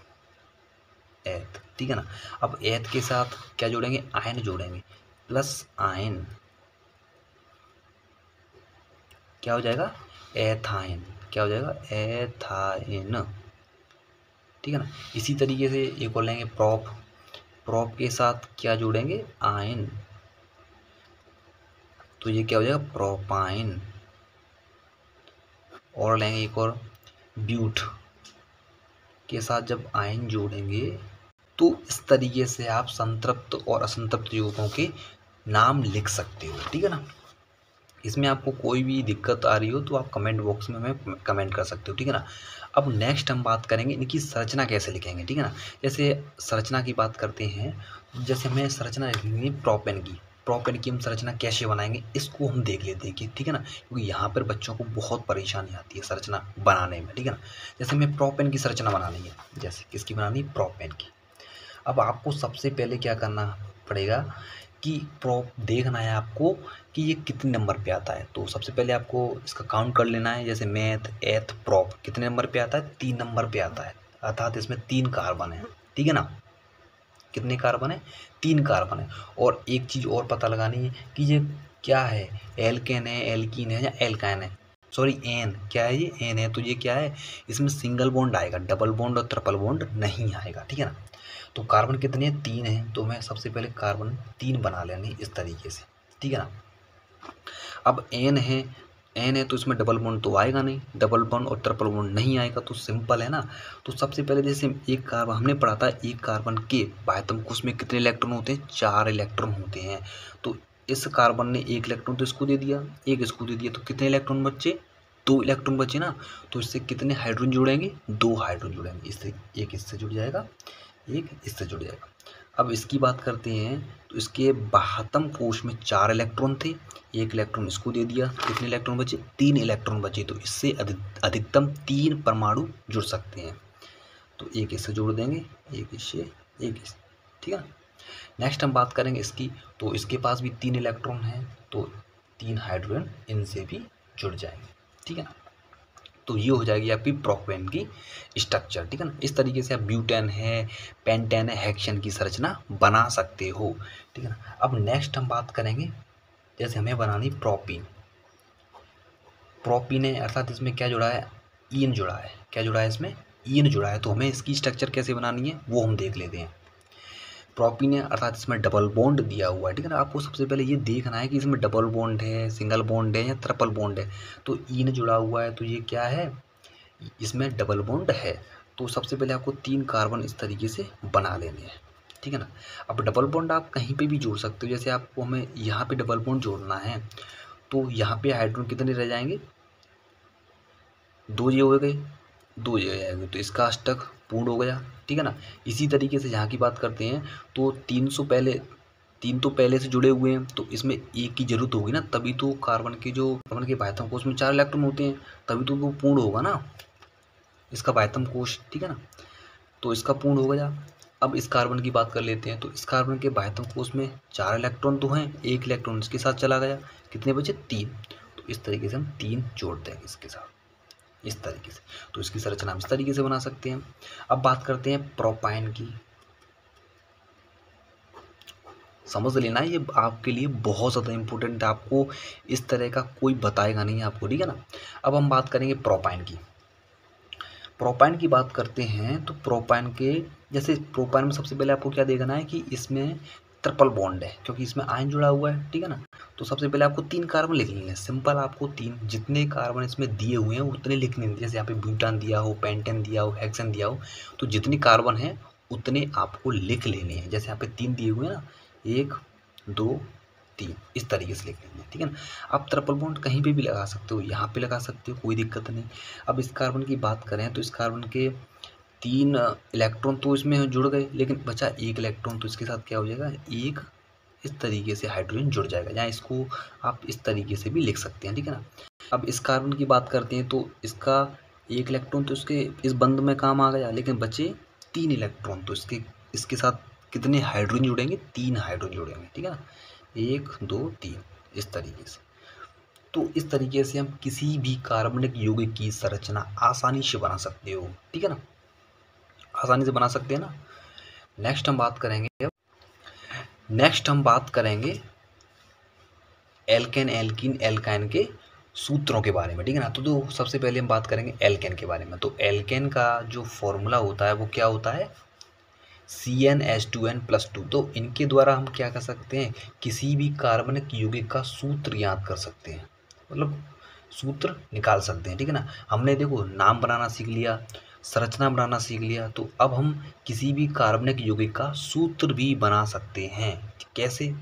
एथ, ठीक है ना। अब एथ के साथ क्या जोड़ेंगे, आयन जोड़ेंगे, प्लस आयन, क्या हो जाएगा, एथाइन, क्या हो जाएगा, एथाइन, ठीक है ना। इसी तरीके से एक और लेंगे प्रोप, प्रोप के साथ क्या जोड़ेंगे, आयन, तो ये क्या हो जाएगा, प्रोपाइन। और लेंगे एक और ब्यूट के साथ जब आयन जोड़ेंगे, तो इस तरीके से आप संतृप्त और असंतृप्त यौगिकों के नाम लिख सकते हो, ठीक है ना। इसमें आपको कोई भी दिक्कत आ रही हो तो आप कमेंट बॉक्स में हमें कमेंट कर सकते हो, ठीक है ना। अब नेक्स्ट हम बात करेंगे इनकी संरचना कैसे लिखेंगे, ठीक है ना। जैसे संरचना की बात करते हैं, जैसे हमें संरचना लिखेंगे प्रोपेन की, प्रोपेन की हम संरचना कैसे बनाएंगे इसको हम देख लेते हैं कि, ठीक है ना, क्योंकि यहाँ पर बच्चों को बहुत परेशानी आती है संरचना बनाने में, ठीक है ना। जैसे हमें प्रोपेन की संरचना बनानी है, जैसे किसकी बनानी है, प्रोपेन की। अब आपको सबसे पहले क्या करना पड़ेगा कि प्रोप देखना है आपको कि ये कितने नंबर पे आता है। तो सबसे पहले आपको इसका काउंट कर लेना है, जैसे मेथ, एथ, प्रोप कितने नंबर पे आता है, 3 नंबर पे आता है, अर्थात इसमें 3 कार्बन है, ठीक है ना। कितने कार्बन है, 3 कार्बन है। और एक चीज़ और पता लगानी है कि ये क्या है, एल्केन है, एल्कीन है या एल्काइन है, सॉरी एन, क्या है ये, एन है, तो ये क्या है, इसमें सिंगल बॉन्ड आएगा, डबल बॉन्ड और ट्रिपल बॉन्ड नहीं आएगा, ठीक है ना। तो कार्बन कितने हैं, 3 है, तो मैं सबसे पहले कार्बन 3 बना लेंगे इस तरीके से, ठीक है ना। अब एन है, एन है तो इसमें डबल बॉन्ड तो आएगा नहीं, डबल बॉन्ड और ट्रिपल बॉन्ड नहीं आएगा, तो सिंपल है ना। तो सबसे पहले जैसे एक कार्बन हमने पढ़ा था, एक कार्बन के बाह्यतम कोश में कितने इलेक्ट्रॉन होते हैं, 4 इलेक्ट्रॉन होते हैं। तो इस कार्बन ने 1 इलेक्ट्रॉन तो इसको दे दिया, 1 इसको दे दिया, तो कितने इलेक्ट्रॉन बचे, 2 इलेक्ट्रॉन बचे ना। तो इससे कितने हाइड्रोजन जुड़ेंगे, 2 हाइड्रोजन जुड़ेंगे, इससे एक इससे जुड़ जाएगा, एक इससे जुड़ जाएगा। अब इसकी बात करते हैं, तो इसके बाह्यतम कोश में 4 इलेक्ट्रॉन थे, 1 इलेक्ट्रॉन इसको दे दिया, कितने इलेक्ट्रॉन बचे, 3 इलेक्ट्रॉन बचे, तो इससे अधिकतम 3 परमाणु जुड़ सकते हैं। तो एक इससे जोड़ देंगे, एक इससे, एक इससे, ठीक है। नेक्स्ट हम बात करेंगे इसकी, तो इसके पास भी 3 इलेक्ट्रॉन हैं, तो 3 हाइड्रोजन इनसे भी जुड़ जाएंगे, ठीक है ना। तो ये हो जाएगी आपकी प्रोपेन की स्ट्रक्चर, ठीक है ना। इस तरीके से आप ब्यूटेन है, पेंटेन है, हेक्सेन की संरचना बना सकते हो, ठीक है ना। अब नेक्स्ट हम बात करेंगे, जैसे हमें बनानी प्रोपीन, प्रोपीन है अर्थात इसमें क्या जुड़ा है, ईन जुड़ा है, क्या जुड़ा है इसमें, ईन जुड़ा है। तो हमें इसकी स्ट्रक्चर कैसे बनानी है वो हम देख लेते हैं। प्रोपीन है अर्थात इसमें डबल बॉन्ड दिया हुआ है, ठीक है ना। आपको सबसे पहले ये देखना है कि इसमें डबल बॉन्ड है, सिंगल बॉन्ड है या ट्रिपल बॉन्ड है। तो ईन जुड़ा हुआ है तो ये क्या है, इसमें डबल बॉन्ड है। तो सबसे पहले आपको 3 कार्बन इस तरीके से बना लेने हैं, ठीक है ना। अब डबल बॉन्ड आप कहीं पे भी जोड़ सकते हो, जैसे आपको हमें यहाँ पे डबल बॉन्ड जोड़ना है, तो यहाँ पे हाइड्रोजन कितने रह जाएंगे, 2 ये हो गए, 2 ये जाएंगे, तो इसका अष्टक पूर्ण हो गया, ठीक है ना। इसी तरीके से यहाँ की बात करते हैं, तो 3 तो पहले से जुड़े हुए हैं, तो इसमें एक की जरूरत होगी ना, तभी तो कार्बन के बाह्यतम कोश में 4 इलेक्ट्रॉन होते हैं, तभी तो वो पूर्ण होगा ना इसका बाह्यतम कोश, ठीक है ना। तो इसका पूर्ण हो गया। अब इस कार्बन की बात कर लेते हैं, तो इस कार्बन के बाह्यतम कोश में 4 इलेक्ट्रॉन तो हैं, 1 इलेक्ट्रॉन इसके साथ चला गया, कितने बचे, 3। तो इस तरीके से हम 3 जोड़ देंगे इसके साथ, इस तरीके से। तो इसकी संरचना हम इस तरीके से बना सकते हैं। अब बात करते हैं प्रोपाइन की। समझ लेना, ये आपके लिए बहुत ज़्यादा इम्पोर्टेंट है, आपको इस तरह का कोई बताएगा नहीं आपको, ठीक है ना। अब हम बात करेंगे प्रोपाइन की। प्रोपाइन की बात करते हैं तो प्रोपाइन के जैसे प्रोपाइन में सबसे पहले आपको क्या देखना है कि इसमें ट्रिपल बॉन्ड है, क्योंकि इसमें आयन जुड़ा हुआ है, ठीक है ना। तो सबसे पहले आपको 3 कार्बन लिख लेने हैं, सिंपल। आपको 3 जितने कार्बन इसमें दिए हुए हैं उतने लिखने हैं। जैसे यहाँ पे ब्यूटान दिया हो, पेंटेन दिया हो, हेक्सेन दिया हो, तो जितने कार्बन हैं उतने आपको लिख लेने हैं। जैसे यहाँ पे 3 दिए हुए हैं ना, 1 2 3, इस तरीके से लिख लेंगे, ठीक है ना। आप ट्रिपल बॉन्ड कहीं पे भी लगा सकते हो, यहाँ पे लगा सकते हो, कोई दिक्कत नहीं। अब इस कार्बन की बात करें तो इस कार्बन के 3 इलेक्ट्रॉन तो इसमें जुड़ गए, लेकिन बचा 1 इलेक्ट्रॉन, तो इसके साथ क्या हो जाएगा, एक इस तरीके से हाइड्रोजन जुड़ जाएगा, या इसको आप इस तरीके से भी लिख सकते हैं, ठीक है ना। अब इस कार्बन की बात करते हैं तो इसका 1 इलेक्ट्रॉन तो इसके इस बंध में काम आ गया, लेकिन बचे 3 इलेक्ट्रॉन, तो इसके साथ कितने हाइड्रोजन जुड़ेंगे, 3 हाइड्रोजन जुड़ेंगे, ठीक है ना। 1 2 3, इस तरीके से। तो इस तरीके से हम किसी भी कार्बनिक यौगिक की संरचना आसानी से बना सकते हो, ठीक है ना, आसानी से बना सकते हैं ना। नेक्स्ट हम बात करेंगे एल्केन, एल्कीन, एल्काइन के सूत्रों के बारे में, ठीक है ना। तो सबसे पहले हम बात करेंगे एल्केन के बारे में। तो एल्केन का जो फॉर्मूला होता है वो क्या होता है, CnH2n+2। तो इनके द्वारा हम क्या कर सकते हैं, किसी भी कार्बनिक यौगिक का सूत्र याद कर सकते हैं, मतलब सूत्र निकाल सकते हैं, ठीक है ना। हमने देखो नाम बनाना सीख लिया, संरचना बनाना सीख लिया, तो अब हम किसी भी कार्बनिक यौगिक का सूत्र भी बना सकते हैं। कैसे,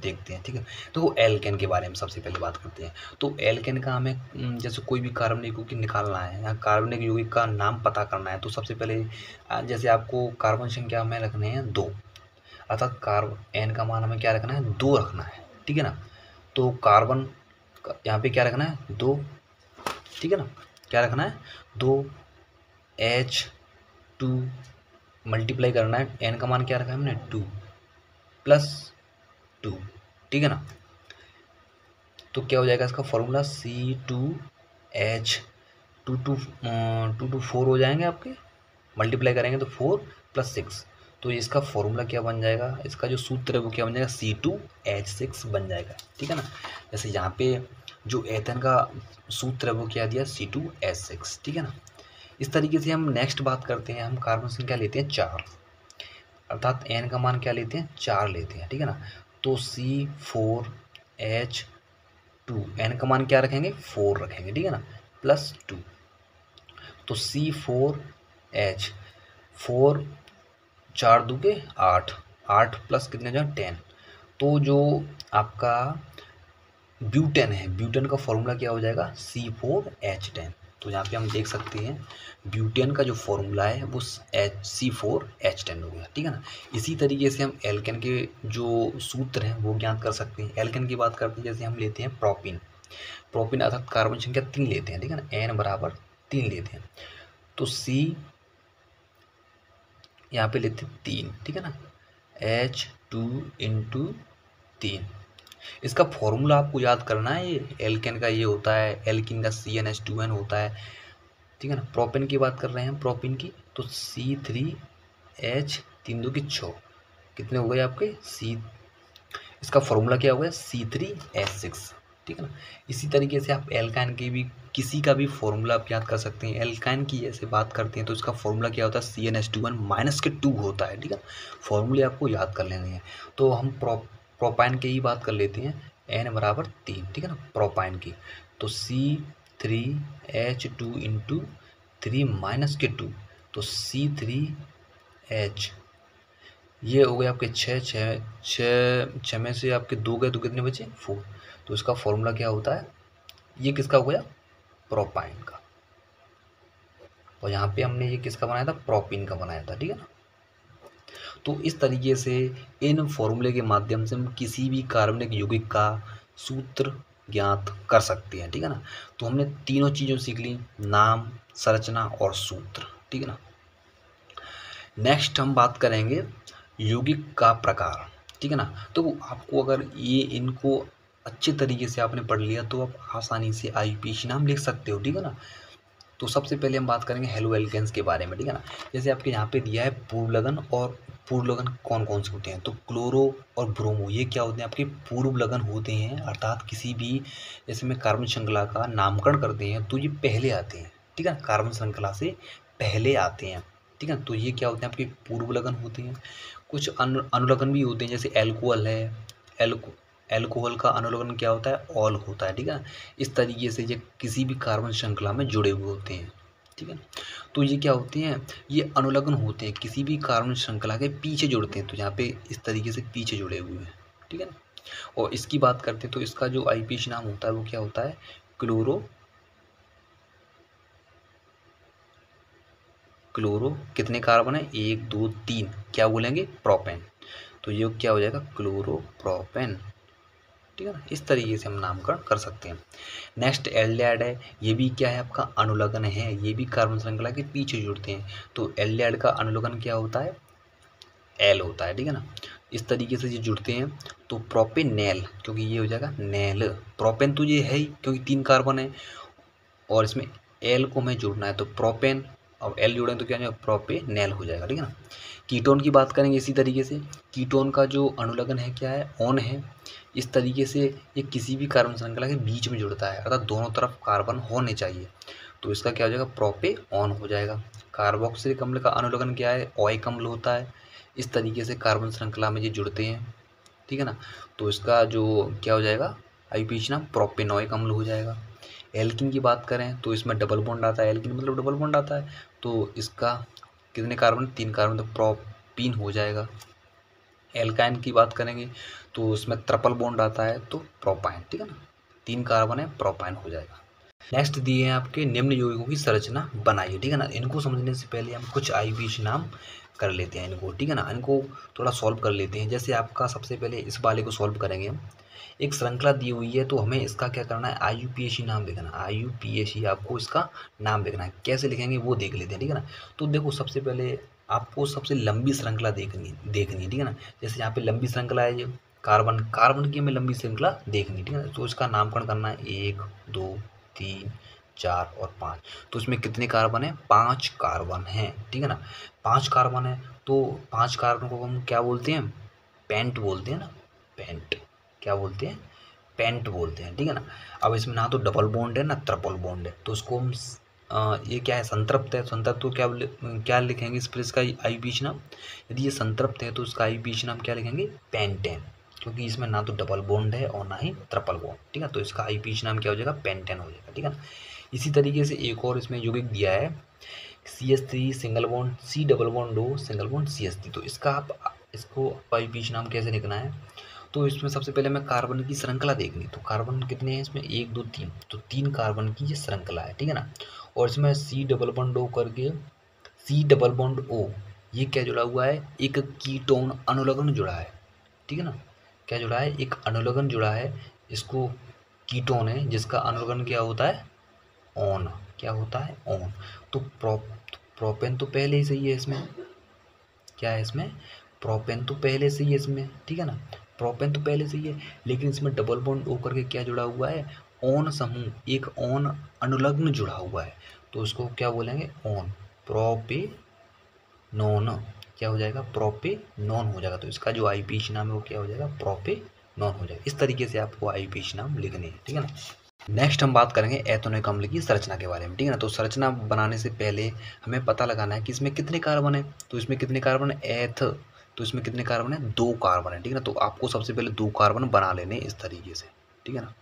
देखते हैं, ठीक है। तो एल्केन के बारे में सबसे पहले बात करते हैं। तो एल्केन का हमें जैसे कोई भी कार्बनिक यौगिक निकालना है या कार्बनिक यौगिक का नाम पता करना है, तो सबसे पहले जैसे आपको कार्बन संख्या में रखने हैं 2, अर्थात एन का मान हमें क्या रखना है, 2 रखना है, ठीक है ना। तो कार्बन यहाँ पे क्या रखना है, 2, ठीक है ना। क्या रखना है, 2 H2 मल्टीप्लाई करना है, एन का मान क्या रखा है हमने, 2 + 2, ठीक है ना। तो क्या हो जाएगा इसका फॉर्मूला, C2H2 हो जाएंगे आपके, मल्टीप्लाई करेंगे तो 4 + 6, तो इसका फॉर्मूला क्या बन जाएगा, इसका जो सूत्र है वो क्या बन जाएगा, C2H6 बन जाएगा, ठीक है ना। जैसे यहाँ पे जो एथेन का सूत्र है वो क्या दिया, C2H6, ठीक है ना। इस तरीके से हम नेक्स्ट बात करते हैं, हम कार्बन संख्या लेते हैं 4, अर्थात एन का मान क्या लेते हैं, 4 लेते हैं, ठीक है ना। तो C4H2, एन का मान क्या रखेंगे, 4 रखेंगे, ठीक है ना, +2, तो C4H, 4 4 दूगे 8, 8 प्लस कितने जो 10, तो जो आपका ब्यूटेन है, ब्यूटेन का फॉर्मूला क्या हो जाएगा, C4H10। तो यहाँ पे हम देख सकते हैं ब्यूटेन का जो फॉर्मूला है वो C4H10 हो गया, ठीक है ना। इसी तरीके से हम एल्केन के जो सूत्र हैं वो ज्ञात कर सकते हैं। एल्केन की बात करते हैं, जैसे हम लेते हैं प्रोपिन, प्रोपिन अर्थात कार्बन संख्या 3 लेते हैं, ठीक है ना, N = 3 लेते हैं, तो C यहाँ पे लेते हैं 3, ठीक है ना, H2 × 3। इसका फॉर्मूला आपको याद करना है, ये एल्केन का ये होता है, एल्किन का CnH2n होता है, ठीक है ना। प्रोपेन की बात कर रहे हैं, प्रोपिन की, तो C3H 3 2 6, कितने हो गए आपके इसका फॉर्मूला क्या हो गया, C3H6, ठीक है ना। इसी तरीके से आप एल्काइन की भी किसी का भी फॉर्मूला आप याद कर सकते हैं। एल्काइन की जैसे बात करते हैं तो इसका फॉर्मूला क्या होता है, CnH2n -2 होता है, ठीक है। फॉर्मूले आपको याद कर लेने हैं। तो हम प्रोपाइन की ही बात कर लेते हैं, N = 3, ठीक है ना, प्रोपाइन की, तो C3H2 × 3 - 2, तो C3H, ये हो गए आपके 6 में से आपके 2 गए तो कितने बचे, 4, तो इसका फॉर्मूला क्या होता है, ये किसका हो गया, प्रोपाइन का, और यहाँ पे हमने ये किसका बनाया था, प्रोपिन का बनाया था, ठीक है ना। तो इस तरीके से इन फॉर्मूले के माध्यम से हम किसी भी कार्बनिक यौगिक का सूत्र ज्ञात कर सकते हैं, ठीक है ना। तो हमने तीनों चीज़ों सीख ली, नाम, संरचना और सूत्र, ठीक है ना। नेक्स्ट हम बात करेंगे यौगिक का प्रकार, ठीक है ना। तो आपको अगर ये इनको अच्छे तरीके से आपने पढ़ लिया तो आप आसानी से IUPAC नाम लिख सकते हो, ठीक है ना। तो सबसे पहले हम बात करेंगे हेलो एल्केन्स के बारे में, ठीक है ना। जैसे आपके यहाँ पे दिया है पूर्व लगन, और पूर्व लगन कौन कौन से होते हैं, तो क्लोरो और ब्रोमो ये क्या होते हैं, आपके पूर्व लगन होते हैं। अर्थात किसी भी जैसे में कार्बन श्रृंखला का नामकरण करते हैं तो ये पहले आते हैं, ठीक है ना, कार्बन श्रृंखला से पहले आते हैं, ठीक है। तो ये क्या होते हैं, आपके पूर्व लगन होते हैं। कुछ अनुलग्न भी होते हैं, जैसे एल्कोहल है, एल्कोहल का अनुलग्न क्या होता है, ऑल होता है, ठीक है। इस तरीके से ये किसी भी कार्बन श्रृंखला में जुड़े हुए होते हैं, ठीक है। तो ये क्या होते हैं, ये अनुलग्न होते हैं, किसी भी कार्बन श्रृंखला के पीछे जुड़ते हैं। तो यहाँ पे इस तरीके से पीछे जुड़े हुए हैं, ठीक है ना। और इसकी बात करते हैं तो इसका जो आईपीएच नाम होता है वो क्या होता है, क्लोरो कितने कार्बन है, 1 2 3, क्या बोलेंगे, प्रोपेन। तो ये क्या हो जाएगा, क्लोरोप्रोपेन, ठीक है ना। इस तरीके से हम नामकरण कर सकते हैं। नेक्स्ट एल्डिहाइड है, ये भी क्या है, आपका अनुलग्न है, ये भी कार्बन श्रृंखला के पीछे जुड़ते हैं। तो एल्डिहाइड का अनुलग्न क्या होता है, एल होता है, ठीक है ना। इस तरीके से ये जुड़ते हैं। तो प्रोपेनेल, क्योंकि ये हो जाएगा नेल, प्रोपेन तो ये है ही क्योंकि 3 कार्बन है, और इसमें एल को हमें जोड़ना है तो प्रोपेन, अब एल जोड़ें तो क्या हो जाएगा, प्रोपेनेल हो जाएगा, ठीक है ना। कीटोन की बात करेंगे इसी तरीके से, कीटोन का जो अनुलग्न है क्या है, ऑन है। इस तरीके से ये किसी भी कार्बन श्रृंखला के बीच में जुड़ता है, अर्थात दोनों तरफ कार्बन होने चाहिए। तो इसका क्या हो जाएगा, प्रोपे ऑन हो जाएगा। कार्बोक्सिलिक अम्ल का अनुलग्न क्या है, ओइक अम्ल होता है। इस तरीके से कार्बन श्रृंखला में ये जुड़ते हैं, ठीक है ना। तो इसका जो क्या हो जाएगा, आईपीएच नाम प्रोपेनोइक अम्ल हो जाएगा। एल्किन की बात करें तो इसमें डबल बॉन्ड आता है, एल्किन मतलब डबल बॉन्ड आता है। तो इसका कितने कार्बन, 3 कार्बन, तो प्रोपीन हो जाएगा। एल्काइन की बात करेंगे तो उसमें ट्रिपल बॉन्ड आता है तो प्रोपाइन, ठीक है ना, 3 कार्बन है, प्रोपाइन हो जाएगा। नेक्स्ट दिए हैं आपके निम्न यौगिकों की संरचना बनाइए, ठीक है ना। इनको समझने से पहले हम कुछ आईपीएच नाम कर लेते हैं इनको, ठीक है ना। इनको थोड़ा सॉल्व कर लेते हैं। जैसे आपका सबसे पहले इस वाले को सॉल्व करेंगे हम। एक श्रृंखला दी हुई है तो हमें इसका क्या करना है, IUPAC नाम लिखना है। IUPAC आपको इसका नाम लिखना है, कैसे लिखेंगे वो देख लेते हैं, ठीक है ना। तो देखो सबसे पहले आपको सबसे लंबी श्रृंखला देखनी है, ठीक है ना। जैसे यहाँ पे लंबी श्रृंखला है, ये कार्बन की हमें लंबी श्रृंखला देखनी, ठीक है ना। तो इसका नामकरण करना है 1 2 3 4 और 5। तो इसमें कितने कार्बन है, 5 कार्बन है, ठीक है ना। 5 कार्बन है तो 5 कार्बन को हम क्या बोलते हैं, पेंट बोलते हैं ना, पेंट क्या बोलते हैं, पेंट बोलते हैं, ठीक है ना। अब इसमें ना तो डबल बॉन्ड है ना ट्रिपल बॉन्ड है, तो उसको हम ये क्या है, संतृप्त है। संतृप्त तो क्या लिखेंगे इस पर, इसका आईपीएच नाम, यदि ये संतृप्त है तो इसका आईपीएच नाम क्या लिखेंगे, पेंटेन, क्योंकि इसमें ना तो डबल बॉन्ड है और ना ही ट्रिपल बॉन्ड, ठीक है। तो इसका आईपीएच नाम क्या हो जाएगा, पेंटेन हो जाएगा, ठीक है ना। इसी तरीके से एक और इसमें यौगिक दिया है CH3 single bond C double bond O single bond CH3। तो इसका आप इसको आईपीएच नाम कैसे लिखना है, तो इसमें सबसे पहले हमें कार्बन की श्रृंखला देखनी। तो कार्बन कितने हैं इसमें, 1 2 3, तो 3 कार्बन की ये श्रृंखला है, ठीक है ना। और इसमें C डबल बॉन्ड O करके, C डबल बॉन्ड O ये क्या जुड़ा हुआ है, एक कीटोन अनुलग्न जुड़ा है, ठीक है ना। क्या जुड़ा है, एक अनुलग्न जुड़ा है, इसको कीटोन है जिसका अनुलग्न क्या होता है, ऑन, क्या होता है, ऑन। तो प्रोपेन तो पहले ही सही है इसमें, क्या है इसमें, प्रोपेन तो पहले से ही है इसमें, ठीक है ना। प्रोपेन तो पहले से ही है, लेकिन इसमें डबल बॉन्ड O करके क्या जुड़ा हुआ है, ऑन समूह, एक ऑन अनुलग्न जुड़ा हुआ है। तो उसको क्या बोलेंगे, ऑन, प्रोपेनॉन, क्या हो जाएगा, प्रोपेनॉन हो जाएगा। तो इसका जो आईपीएच नाम है वो क्या हो जाएगा, प्रोपेनॉन हो जाएगा। इस तरीके से आपको आईपीएच नाम लिखने हैं, ठीक है ना। नेक्स्ट हम बात करेंगे एथेनोइक अम्ल की संरचना के बारे में, ठीक है ना। तो संरचना बनाने से पहले हमें पता लगाना है कि इसमें कितने कार्बन है। तो इसमें कितने कार्बन है, तो इसमें कितने कार्बन है, 2 कार्बन है, ठीक है ना। तो आपको सबसे पहले 2 कार्बन बना लेने इस तरीके से, ठीक है ना।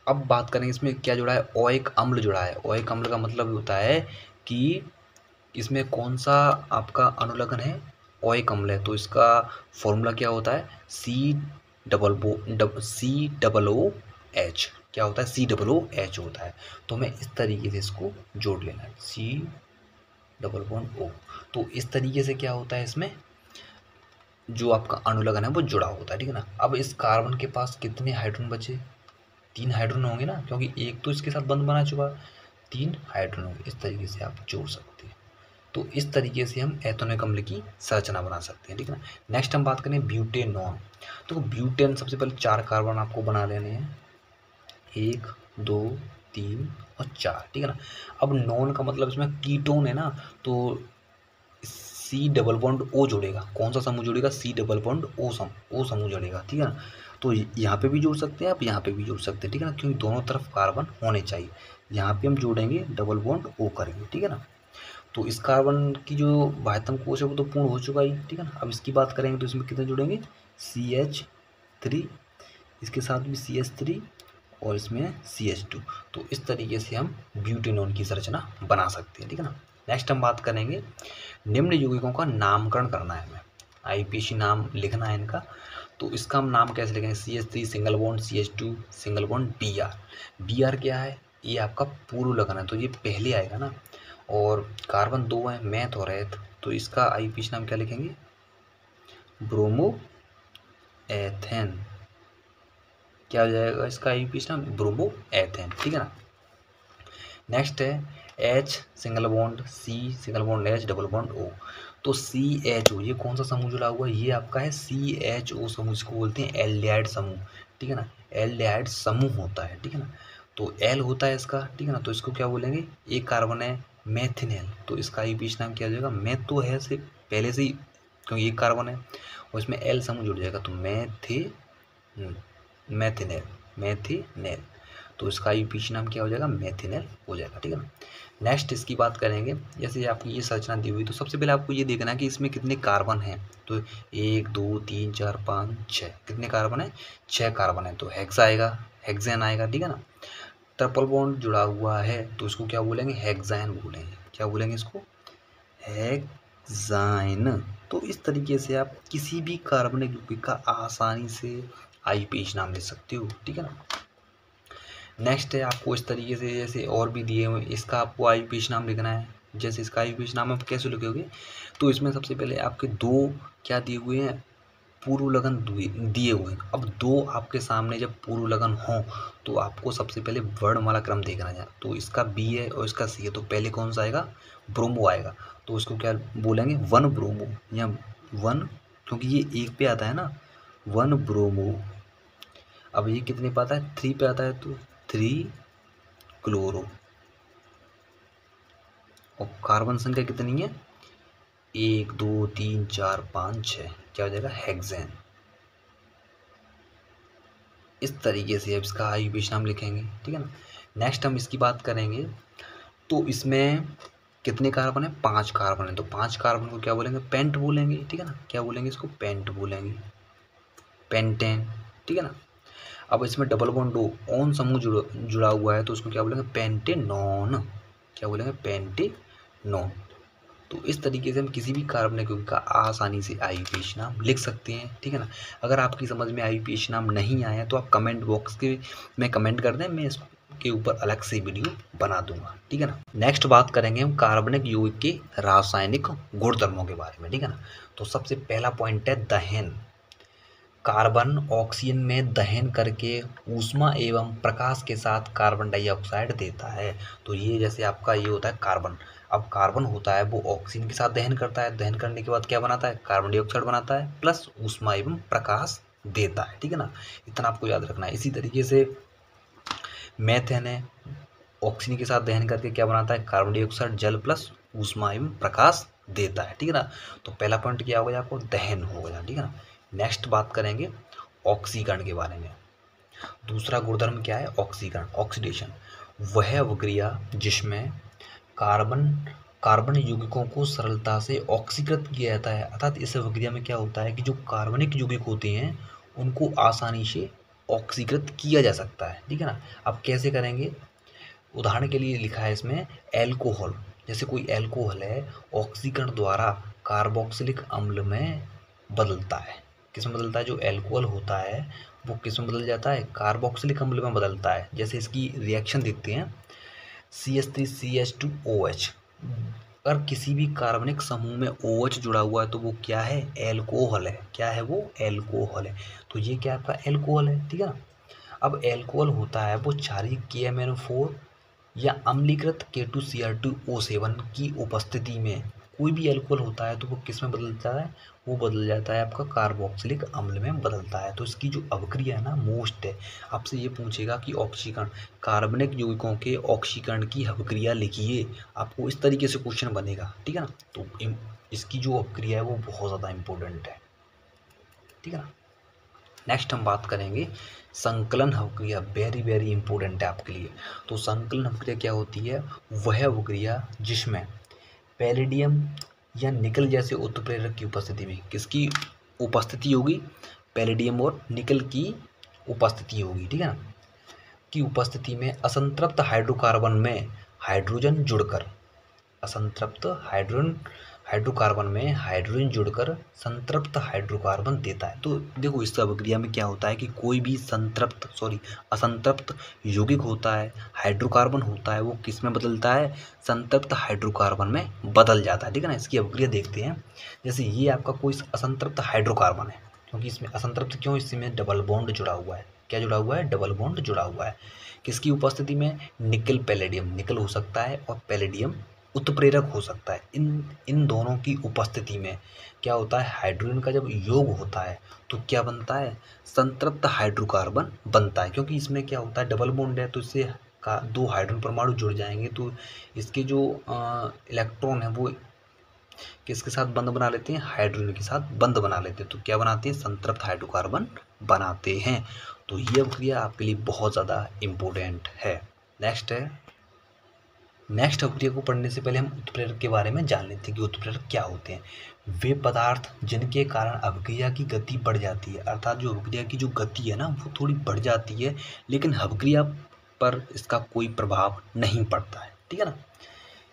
अब बात करेंगे इसमें क्या जुड़ा है, ओइक अम्ल जुड़ा है। ओइक अम्ल का मतलब होता है कि इसमें कौन सा आपका अनुलग्न है, ओइक अम्ल है। तो इसका फॉर्मूला क्या होता है, COOH, क्या होता है, COOH होता है। तो हमें इस तरीके से इसको जोड़ लेना है, C O। तो इस तरीके से क्या होता है, इसमें जो आपका अनुलग्न है वो जुड़ा होता है, ठीक है ना। अब इस कार्बन के पास कितने हाइड्रोजन बचे, 3 हाइड्रोजन होंगे ना, क्योंकि एक तो इसके साथ बंध बना चुका, 3 हाइड्रोजन होंगे। इस तरीके से आप जोड़ सकते हैं। तो इस तरीके से हम एथेनोइक अम्ल की संरचना बना सकते हैं, ठीक है ना। नेक्स्ट हम बात करें ब्यूटेनॉन। तो ब्यूटेन सबसे पहले 4 कार्बन आपको बना लेने हैं, 1 2 3 और 4, ठीक है ना। अब नॉन का मतलब इसमें कीटोन है ना, तो C डबल बॉन्ड O जोड़ेगा। कौन सा समूह जोड़ेगा? C डबल बॉन्ड O समूह जोड़ेगा, ठीक है ना। तो यहाँ पे भी जोड़ सकते हैं आप, यहाँ पे भी जोड़ सकते हैं, ठीक है ना, क्योंकि दोनों तरफ कार्बन होने चाहिए। यहाँ पे हम जोड़ेंगे, डबल बॉन्ड O करेंगे, ठीक है ना। तो इस कार्बन की जो बाह्यतम कोश है वो तो पूर्ण हो चुका ही, ठीक है ना। अब इसकी बात करेंगे तो इसमें कितने जुड़ेंगे? CH3, इसके साथ भी CH3 और इसमें CH2। तो इस तरीके से हम ब्यूटेनॉन की संरचना बना सकते हैं, ठीक है ना। नेक्स्ट हम बात करेंगे, निम्न यौगिकों का नामकरण करना है हमें, IUPAC नाम लिखना है इनका। तो इसका हम नाम कैसे लिखेंगे? CH3 single bond, CH2 single bond, Br क्या है? ये आपका पूर्व लगन है, तो ये पहले आएगा ना। और कार्बन 2 है, मैथ और एथ, तो इसका IUPAC नाम क्या लिखेंगे? Bromo ethane. क्या हो जाएगा इसका IUPAC नाम? ब्रोमो एथेन, ठीक है ना। नेक्स्ट है H single bond, C single bond, H double bond O। तो CHO ये कौन सा समूह जुड़ा हुआ है? ये आपका है CHO समूह, इसको बोलते हैं एल्डिहाइड समूह, ठीक है ना। एल्डिहाइड समूह होता है, ठीक है ना। तो L होता है इसका, ठीक है ना। तो इसको क्या बोलेंगे? एक कार्बन है मेथिनेल, तो इसका IUPAC नाम क्या हो जाएगा? मैथ तो है से पहले से ही, क्योंकि एक कार्बन है और इसमें L समूह जुड़ जाएगा, तो मैथिनेल। तो इसका IUPAC नाम क्या हो जाएगा? मैथिनेल हो जाएगा, ठीक है ना। नेक्स्ट इसकी बात करेंगे, जैसे आपकी ये संरचना दी हुई, तो सबसे पहले आपको ये देखना है कि इसमें कितने कार्बन हैं। तो 1 2 3 4 5 6, कितने कार्बन है? 6 कार्बन है, तो हेक्सेन आएगा, ठीक है ना। ट्रिपल बॉन्ड जुड़ा हुआ है, तो इसको क्या बोलेंगे? हेक्साइन बोलेंगे। क्या बोलेंगे इसको? हेक्साइन। तो इस तरीके से आप किसी भी कार्बनिक यौगिक का आसानी से IUPAC नाम ले सकते हो, ठीक है ना। नेक्स्ट है आपको इस तरीके से, जैसे और भी दिए हुए, इसका आपको IUPAC नाम लिखना है। जैसे इसका IUPAC नाम आप कैसे लिखोगे? तो इसमें सबसे पहले आपके 2 क्या दिए हुए हैं? पूर्व लगन दिए हुए हैं। अब 2 आपके सामने जब पूर्व लगन हो तो आपको सबसे पहले वर्णमाला क्रम देखना है। तो इसका B है और इसका C है, तो पहले कौन सा आएगा? ब्रोमो आएगा। तो इसको क्या बोलेंगे? 1 ब्रोमो, या 1, क्योंकि ये 1 पे आता है ना, 1 ब्रोमो। अब ये कितने पे आता है? 3 पे आता है, तो 3 क्लोरो। और कार्बन संख्या कितनी है? 1 2 3 4 5 6, क्या हो जाएगा? हेक्सेन। इस तरीके से अब इसका IUPAC नाम लिखेंगे, ठीक है ना। नेक्स्ट हम इसकी बात करेंगे, तो इसमें कितने कार्बन है? 5 कार्बन है, तो 5 कार्बन को क्या बोलेंगे? पेंट बोलेंगे, ठीक है ना। क्या बोलेंगे इसको? पेंट बोलेंगे, पेंटेन, ठीक है ना। अब इसमें डबल बॉन्ड ऑन समूह जुड़ा हुआ है, तो उसको क्या बोलेंगे? पेंटेनॉन। क्या बोलेंगे? पेंटेनॉन। तो इस तरीके से हम किसी भी कार्बनिक यौगिक का आसानी से IUPAC नाम लिख सकते हैं, ठीक है ना। अगर आपकी समझ में IUPAC नाम नहीं आया तो आप कमेंट बॉक्स में कमेंट कर दें, मैं इसके ऊपर अलग से वीडियो बना दूंगा, ठीक है ना। नेक्स्ट बात करेंगे हम कार्बनिक यौगिक के रासायनिक गुणधर्मों के बारे में, ठीक है ना। तो सबसे पहला पॉइंट है दहन। कार्बन ऑक्सीजन में दहन करके ऊष्मा एवं प्रकाश के साथ कार्बन डाइऑक्साइड देता है। तो ये जैसे आपका ये होता है कार्बन। अब कार्बन होता है वो ऑक्सीजन के साथ दहन करता है, दहन करने के बाद क्या बनाता है? कार्बन डाइऑक्साइड बनाता है, प्लस ऊष्मा एवं प्रकाश देता है, ठीक है ना। इतना आपको याद रखना है। इसी तरीके से मेथेन है, ऑक्सीजन के साथ दहन करके क्या बनाता है? कार्बन डाइऑक्साइड, जल प्लस ऊष्मा एवं प्रकाश देता है, ठीक है ना। तो पहला पॉइंट क्या हो गया आपको? दहन हो गया, ठीक है ना। नेक्स्ट बात करेंगे ऑक्सीकरण के बारे में। दूसरा गुणधर्म क्या है? ऑक्सीकरण, ऑक्सीडेशन। वह अवक्रिया जिसमें कार्बन यौगिकों को सरलता से ऑक्सीकृत किया जाता है, अर्थात इस अवक्रिया में क्या होता है कि जो कार्बनिक यौगिक होते हैं उनको आसानी से ऑक्सीकृत किया जा सकता है, ठीक है ना। अब कैसे करेंगे? उदाहरण के लिए लिखा है इसमें एल्कोहल। जैसे कोई एल्कोहल है, ऑक्सीकरण द्वारा कार्बोक्सिलिक अम्ल में बदलता है। किस में बदलता है? जो एल्कोहल होता है वो किस में बदल जाता है? कार्बोक्सिलिक अम्ल में बदलता है। जैसे इसकी रिएक्शन देखते हैं, CH3CH2OH। अगर किसी भी कार्बनिक समूह में OH जुड़ा हुआ है तो वो क्या है? एल्कोहल है। क्या है वो? एल्कोहल है। तो ये क्या आपका एल्कोहल है, ठीक है ना। अब एल्कोहल होता है वो क्षारीय KMnO4 या अम्लीकृत K2Cr2O7 की उपस्थिति में कोई भी एल्कोहल होता है तो वो किस में बदलता है, वो बदल जाता है आपका कार्बोक्सिलिक अम्ल में बदलता है। तो इसकी जो अभिक्रिया है ना मोस्ट है, आपसे ये पूछेगा कि ऑक्सीकरण, कार्बनिक यौगिकों के ऑक्सीकरण की अभिक्रिया लिखिए, आपको इस तरीके से क्वेश्चन बनेगा, ठीक है ना। तो इसकी जो अभिक्रिया है वो बहुत ज़्यादा इंपॉर्टेंट है, ठीक है ना। नेक्स्ट हम बात करेंगे संकलन अभिक्रिया, वेरी वेरी इंपॉर्टेंट है आपके लिए। तो संकलन अभिक्रिया क्या होती है, वह अभिक्रिया जिसमें पैलेडियम या निकल जैसे उत्प्रेरक की उपस्थिति में, किसकी उपस्थिति होगी, पैलेडियम और निकल की उपस्थिति होगी, ठीक है ना, की उपस्थिति में असंतृप्त हाइड्रोकार्बन में हाइड्रोजन जुड़कर, असंतृप्त हाइड्रोकार्बन में हाइड्रोजन जुड़कर संतृप्त हाइड्रोकार्बन देता है। तो देखो इस अभिक्रिया में क्या होता है कि कोई भी असंतृप्त यौगिक होता है, हाइड्रोकार्बन होता है, वो किस में बदलता है, संतृप्त हाइड्रोकार्बन में बदल जाता है, ठीक है ना। इसकी अभिक्रिया देखते हैं। जैसे ये आपका कोई असंतृप्त हाइड्रोकार्बन है, क्योंकि इसमें असंतृप्त क्यों, इसमें डबल बॉन्ड जुड़ा हुआ है, क्या जुड़ा हुआ है, डबल बॉन्ड जुड़ा हुआ है। किसकी उपस्थिति में, निकल पैलेडियम, निकल हो सकता है और पैलेडियम उत्प्रेरक हो सकता है। इन दोनों की उपस्थिति में क्या होता है, हाइड्रोजन का जब योग होता है तो क्या बनता है, संतृप्त हाइड्रोकार्बन बनता है। क्योंकि इसमें क्या होता है, डबल बॉन्ड है तो इससे का 2 हाइड्रोजन परमाणु जुड़ जाएंगे, तो इसके जो इलेक्ट्रॉन है वो किसके साथ बंध बना लेते हैं, हाइड्रोजन के साथ बंध बना लेते हैं। तो क्या बनाते हैं, संतृप्त हाइड्रोकार्बन बनाते हैं। तो ये अभिक्रिया आपके लिए बहुत ज़्यादा इम्पोर्टेंट है। नेक्स्ट अभिक्रिया को पढ़ने से पहले हम उत्प्रेरक के बारे में जान लेते हैं कि उत्प्रेरक क्या होते हैं। वे पदार्थ जिनके कारण अभिक्रिया की गति बढ़ जाती है, अर्थात जो अभिक्रिया की जो गति है ना वो थोड़ी बढ़ जाती है, लेकिन अभिक्रिया पर इसका कोई प्रभाव नहीं पड़ता है, ठीक है ना।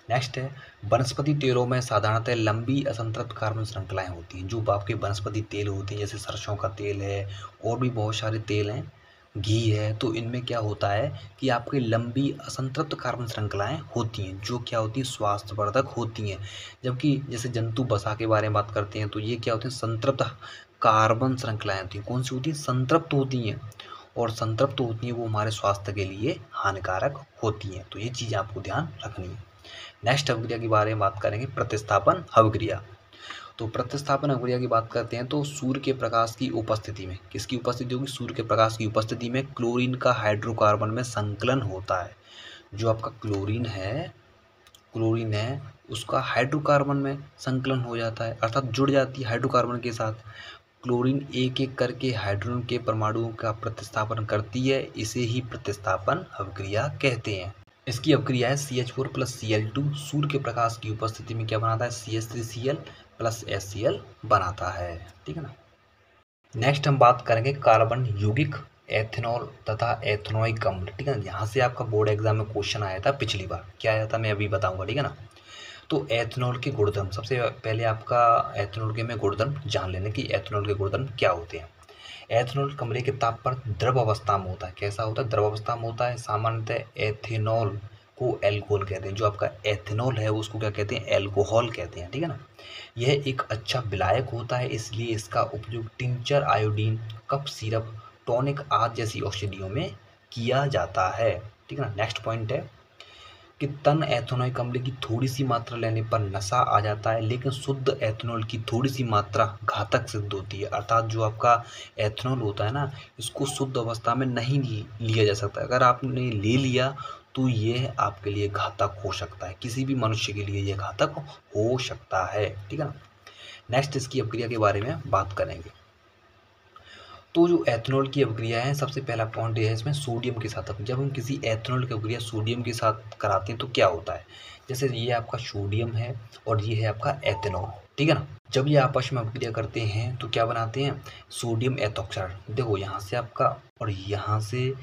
नेक्स्ट है, वनस्पति तेलों में साधारणतः लंबी असंतृप्त कार्बन श्रृंखलाएं होती हैं। जो आपके वनस्पति तेल होते हैं, जैसे सरसों का तेल है और भी बहुत सारे तेल हैं, घी है, तो इनमें क्या होता है कि आपकी लंबी असंतृप्त कार्बन श्रृंखलाएं होती हैं, जो क्या होती हैं, स्वास्थ्यवर्धक होती हैं। जबकि जैसे जंतु वसा के बारे में बात करते हैं तो ये क्या होती हैं, संतृप्त कार्बन श्रृंखलाएं होती हैं। कौन सी होती हैं, संतृप्त होती हैं, और संतृप्त होती हैं वो हमारे स्वास्थ्य के लिए हानिकारक होती हैं। तो ये चीज़ आपको ध्यान रखनी है। नेक्स्ट अभिक्रिया के बारे में बात करेंगे, प्रतिस्थापन अभिक्रिया। तो प्रतिस्थापन अभिक्रिया की बात करते हैं तो सूर्य के प्रकाश की उपस्थिति में, किसकी उपस्थिति होगी, सूर्य के प्रकाश की उपस्थिति में क्लोरीन का हाइड्रोकार्बन में संकलन होता है। जो आपका क्लोरीन है उसका हाइड्रोकार्बन में संकलन हो जाता है, अर्थात जुड़ जाती है हाइड्रोकार्बन के साथ। क्लोरीन एक एक करके हाइड्रोजन के परमाणुओं का प्रतिस्थापन करती है, इसे ही प्रतिस्थापन अभिक्रिया कहते हैं। इसकी अभिक्रिया है CH4 + Cl2 सूर्य के प्रकाश की उपस्थिति में क्या बनाता है, CH3Cl + HCl बनाता है, ठीक है ना। नेक्स्ट हम बात करेंगे कार्बन यौगिक, एथेनॉल तथा एथेनोइक अम्ल, ठीक है ना। यहाँ से आपका बोर्ड एग्जाम में क्वेश्चन आया था पिछली बार, क्या आया था मैं अभी बताऊंगा, ठीक है ना। तो एथेनॉल के गुणधर्म, सबसे पहले आपका एथेनॉल के में गुणधर्म जान लेने की एथेनॉल के गुणधर्म क्या होते हैं। एथेनॉल कमरे के ताप पर द्रव अवस्था में होता है। कैसा होता है, द्रव अवस्था में होता है। सामान्यतः एथेनॉल को एल्कोहल कहते हैं। जो आपका एथेनॉल है उसको क्या कहते हैं, एल्कोहल कहते हैं, ठीक है ना। यह एक अच्छा विलायक होता है, इसलिए इसका उपयोग tincture, iodine, cough syrup, tonic आदि जैसी औषधियों में किया जाता है, ठीक है ना। नेक्स्ट पॉइंट है कि तन एथेनॉइक अम्ल की थोड़ी सी मात्रा लेने पर नशा आ जाता है, लेकिन शुद्ध एथेनॉल की थोड़ी सी मात्रा घातक सिद्ध होती है। अर्थात जो आपका एथेनॉल होता है ना, इसको शुद्ध अवस्था में नहीं लिया जा सकता। अगर आपने ले लिया तो ये आपके लिए घातक हो सकता है, किसी भी मनुष्य के लिए ये घातक हो सकता है, ठीक है ना। नेक्स्ट इसकी अभिक्रिया के बारे में बात करेंगे। तो जो एथेनॉल की अभिक्रिया है, सबसे पहला पॉइंट ये है इसमें सोडियम के साथ। जब हम किसी एथेनॉल की अभिक्रिया सोडियम के साथ कराते हैं तो क्या होता है, जैसे ये आपका सोडियम है और ये है आपका एथेनॉल, ठीक है ना। जब ये आपस में अभिक्रिया करते हैं तो क्या बनाते हैं, सोडियम एथॉक्साइड। देखो यहाँ से आपका और यहाँ से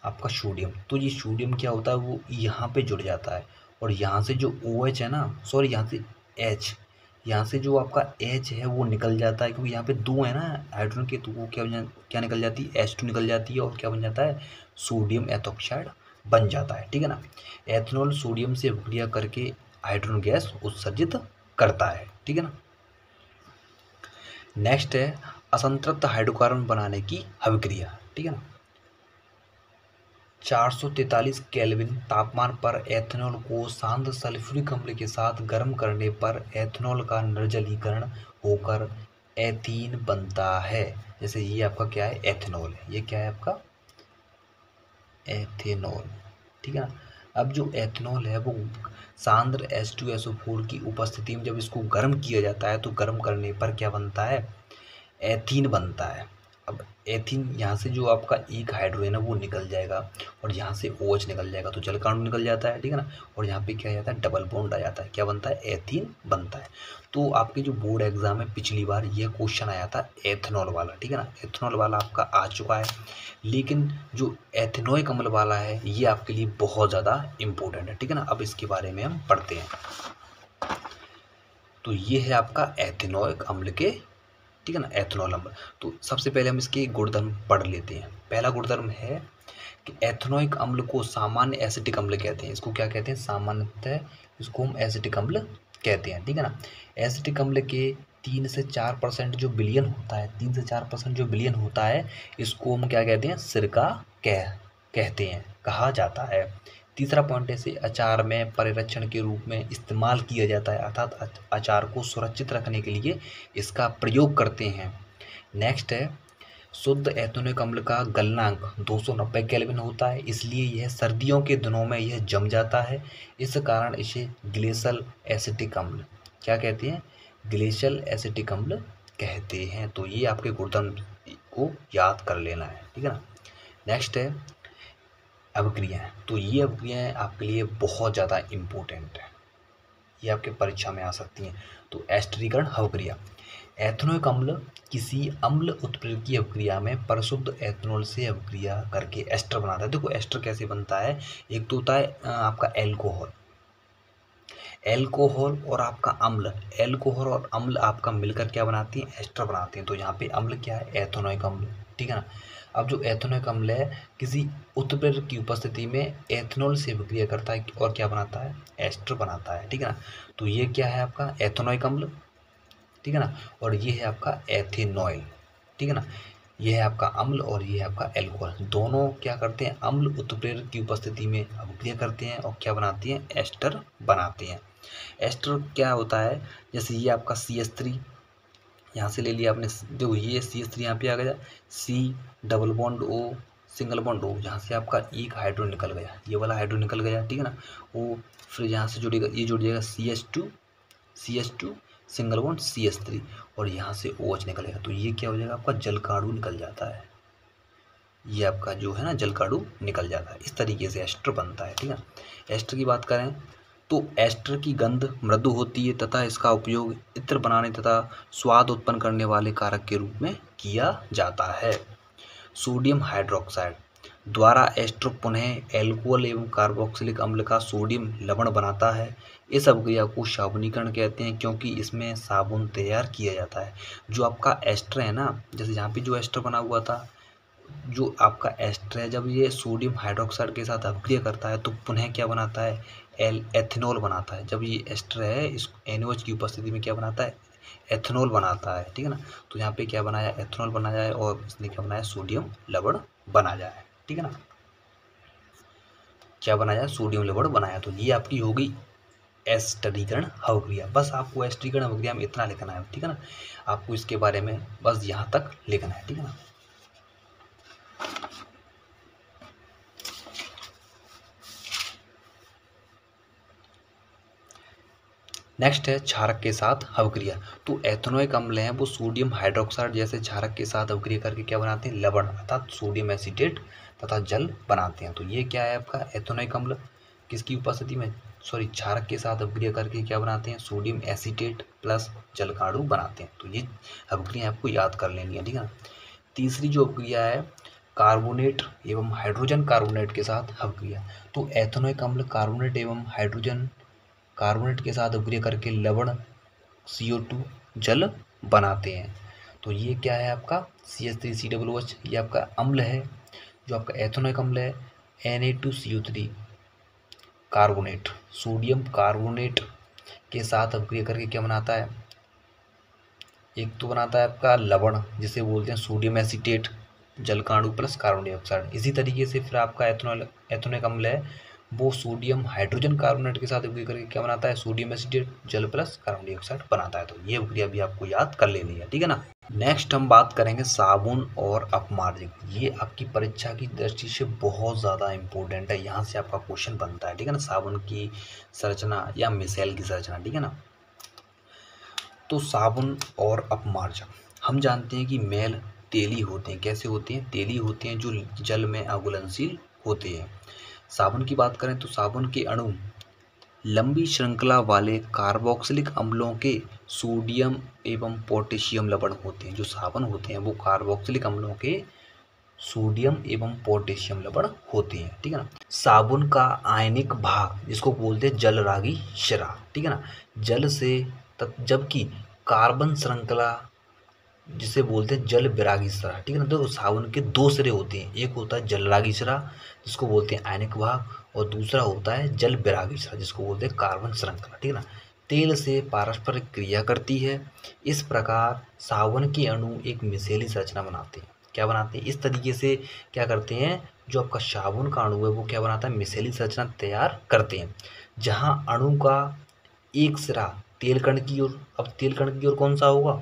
आपका सोडियम, तो ये सोडियम क्या होता है, वो यहाँ पे जुड़ जाता है, और यहाँ से जो OH है ना, सॉरी यहाँ से H, यहाँ से जो आपका H है वो निकल जाता है, क्योंकि यहाँ पे 2 है ना हाइड्रोजन के, तो वो क्या निकल जाती है, H2 निकल जाती है, और क्या बन जाता है, सोडियम एथॉक्साइड बन जाता है, ठीक है ना। एथेनॉल सोडियम से अभिक्रिया करके हाइड्रोजन गैस उत्सर्जित करता है, ठीक है ना। नेक्स्ट है असंतृप्त हाइड्रोकार्बन बनाने की अभिक्रिया, ठीक है ना। 443 केल्विन तापमान पर एथेनॉल को शांत सल्फ्यूरिक अम्ल के साथ गर्म करने पर एथेनॉल का निर्जलीकरण होकर एथीन बनता है। जैसे ये आपका क्या है, एथेनॉल है, ये क्या है आपका एथेनॉल, ठीक है ना। अब जो एथेनॉल है वो सांद्र H2SO4 की उपस्थिति में जब इसको गर्म किया जाता है तो गर्म करने पर क्या बनता है, एथीन बनता है। अब एथीन यहाँ से जो आपका एक हाइड्रोजन है वो निकल जाएगा और यहाँ से OH निकल जाएगा तो जल का अणु निकल जाता है, ठीक है ना। और यहाँ पे क्या आ जाता है, डबल बॉन्ड आ जाता है, क्या बनता है, एथीन बनता है। तो आपके जो बोर्ड एग्जाम में पिछली बार ये क्वेश्चन आया था एथेनॉल वाला, ठीक है ना, एथेनॉल वाला आपका आ चुका है। लेकिन जो एथेनोइक अम्ल वाला है ये आपके लिए बहुत ज़्यादा इम्पोर्टेंट है, ठीक है ना। अब इसके बारे में हम पढ़ते हैं। तो ये है आपका एथेनोइक अम्ल के, ठीक है ना, एथेनॉल अम्ल। तो सबसे पहले हम इसके गुणधर्म पढ़ लेते हैं। पहला गुणधर्म है कि एथेनोइक अम्ल को सामान्य एसिटिक अम्ल कहते हैं। इसको क्या कहते हैं, सामान्यतः इसको हम एसिटिक अम्ल कहते हैं, ठीक है ना। एसिटिक अम्ल के 3 से 4% जो विलयन होता है, 3 से 4% जो विलयन होता है, इसको हम क्या कहते हैं, सिरका कहते हैं, कहा जाता है। तीसरा पॉइंट है, इसे अचार में परिरक्षण के रूप में इस्तेमाल किया जाता है, अर्थात अचार को सुरक्षित रखने के लिए इसका प्रयोग करते हैं। नेक्स्ट है, शुद्ध एथेनोइक अम्ल का गलनांक 290 केल्विन होता है, इसलिए यह सर्दियों के दिनों में यह जम जाता है। इस कारण इसे ग्लेशियल एसिटिक अम्ल क्या कहते हैं, ग्लेशियल एसिटिक अम्ल कहते हैं। तो ये आपके गुणधर्म को याद कर लेना है, ठीक है ना। नेक्स्ट है अभिक्रियाएं। तो ये अभिक्रियाएं आपके लिए बहुत ज़्यादा इम्पोर्टेंट है, ये आपके परीक्षा में आ सकती हैं। तो एस्टरीकरण अभिक्रिया, एथेनोइक अम्ल किसी अम्ल उत्प्रेरक की अभिक्रिया में परिशुद्ध एथेनॉल से अभिक्रिया करके एस्टर बनाता है। देखो एस्टर कैसे बनता है, एक तो होता है आपका एल्कोहल, एल्कोहल और आपका अम्ल, एल्कोहल और अम्ल आपका मिलकर क्या बनाती हैं, एस्टर बनाते हैं। तो यहाँ पे अम्ल क्या है, एथेनोइक अम्ल, ठीक है ना। अब जो एथेनोइक अम्ल है किसी उत्प्रेरक की उपस्थिति में एथेनॉल से अभिक्रिया करता है और क्या बनाता है, एस्टर बनाता है, ठीक है ना। तो ये क्या है आपका एथेनोइक अम्ल, ठीक है ना। और ये है आपका एथेनॉल, ठीक है ना। ये है आपका अम्ल और ये है आपका एल्कोहल, दोनों क्या करते हैं, अम्ल उत्प्रेरक की उपस्थिति में अभिक्रिया करते हैं और क्या बनाती हैं, एस्टर बनाते हैं। एस्टर क्या होता है, जैसे ये आपका CH3 यहाँ से ले लिया आपने, देखो ये CH3 यहाँ पे आ गया, C double bond O single bond O, यहाँ से आपका एक हाइड्रोजन निकल गया, ये वाला हाइड्रोजन निकल गया, ठीक है ना। वो फिर यहाँ से जुड़ेगा, ये जुड़ जाएगा CH2 सिंगल बॉन्ड CH3 और यहाँ से OH निकलेगा। तो ये क्या हो जाएगा, आपका जलकाणु निकल जाता है, ये आपका जो है ना जलकाणु निकल जाता है। इस तरीके से एस्टर बनता है, ठीक है। एस्टर की बात करें तो एस्टर की गंध मृदु होती है तथा इसका उपयोग इत्र बनाने तथा स्वाद उत्पन्न करने वाले कारक के रूप में किया जाता है। सोडियम हाइड्रोक्साइड द्वारा एस्टर पुनः एल्कोहल एवं कार्बोक्सिलिक अम्ल का सोडियम लवण बनाता है। इस अभिक्रिया को साबुनीकरण कहते हैं क्योंकि इसमें साबुन तैयार किया जाता है। जो आपका एस्टर है ना, जैसे यहाँ पे जो एस्टर बना हुआ था, जो आपका एस्टर है, जब ये सोडियम हाइड्रोक्साइड के साथ अभिक्रिया करता है तो पुनः क्या बनाता है, एथेनॉल बनाता है। जब ये एस्टर है इस NaOH की उपस्थिति में क्या बनाता है, एथेनॉल बनाता है, ठीक है ना। तो यहाँ पे क्या बनाया, एथेनॉल बनाया है और इसने क्या बनाया, सोडियम लवण बनाया है, ठीक है ना। क्या बनाया, सोडियम लवण बनाया। तो ये आपकी होगी एस्टरीकरण अभिक्रिया। बस आपको एस्टरीकरण अभिक्रिया में इतना लिखना है, ठीक है ना। आपको इसके बारे में बस यहाँ तक लिखना है, ठीक है ना। नेक्स्ट है क्षारक के साथ अभिक्रिया। तो एथेनोइक अम्ल हैं वो सोडियम हाइड्रोक्साइड जैसे क्षारक के साथ अभिक्रिया करके क्या बनाते हैं, लवण अर्थात सोडियम एसीटेट तथा जल बनाते हैं। तो ये क्या है आपका एथेनोइक अम्ल, किसकी उपस्थिति में, सॉरी क्षारक के साथ अभिक्रिया करके क्या बनाते हैं, सोडियम एसीटेट प्लस जलकाणु बनाते हैं। तो ये अभिक्रिया आपको याद कर लेनी है, ठीक है ना। तीसरी जो अभिक्रिया है कार्बोनेट एवं हाइड्रोजन कार्बोनेट के साथ अभिक्रिया। तो एथेनोइक अम्ल कार्बोनेट एवं हाइड्रोजन कार्बोनेट के साथ अभिक्रिया करके लवण CO2 जल बनाते हैं। तो ये क्या है आपका CH3COOH, ये आपका अम्ल है, जो आपका एथेनोइक अम्ल है Na2CO3 कार्बोनेट, सोडियम कार्बोनेट के साथ अभिक्रिया करके क्या बनाता है, एक तो बनाता है आपका लवण जिसे बोलते हैं सोडियम एसीटेट, जल का अणु प्लस कार्बन डाइऑक्साइड। इसी तरीके से फिर आपका एथेनॉइक अम्ल है, वो सोडियम हाइड्रोजन कार्बोनेट के साथ उपयोग करके क्या बनाता है, सोडियम एसिटेट जल प्लस कार्बन डाइऑक्साइड बनाता है। तो ये प्रक्रिया भी आपको याद कर लेनी है, ठीक है ना। नेक्स्ट हम बात करेंगे साबुन और अपमार्जक। ये आपकी परीक्षा की दृष्टि से बहुत ज़्यादा इंपॉर्टेंट है, यहाँ से आपका क्वेश्चन बनता है, ठीक है ना। साबुन की संरचना या मिसाइल की संरचना, ठीक है ना। तो साबुन और अपमार्जक, हम जानते हैं कि मैल तेली होते हैं। कैसे होते हैं, तेली होते हैं, जो जल में अघुलनशील होते हैं। साबुन की बात करें तो साबुन के अणु लंबी श्रृंखला वाले कार्बोक्सिलिक अम्लों के सोडियम एवं पोटेशियम लवण होते हैं। जो साबुन होते हैं वो कार्बोक्सिलिक अम्लों के सोडियम एवं पोटेशियम लवण होते हैं, ठीक है ना। साबुन का आयनिक भाग जिसको बोलते हैं जलरागी शिरा, ठीक है ना, जल से जबकि कार्बन श्रृंखला जिसे बोलते हैं जल विरागी सिरा, ठीक है ना। तो साबुन के दो सिरे होते हैं, एक होता है जलरागी सिरा जिसको बोलते हैं आयनिक भाग, और दूसरा होता है जल विरागी सिरा जिसको बोलते हैं कार्बन श्रृंखला, ठीक है ना। तेल से पारस्परिक क्रिया करती है। इस प्रकार साबुन के अणु एक मिसेली संरचना बनाते हैं। क्या बनाते हैं, इस तरीके से क्या करते हैं, जो आपका साबुन का अणु है वो क्या बनाता है, मिसेली संरचना तैयार करते हैं, जहाँ अणु का एक सिरा तेल कण की ओर, अब तेल कण की ओर कौन सा होगा,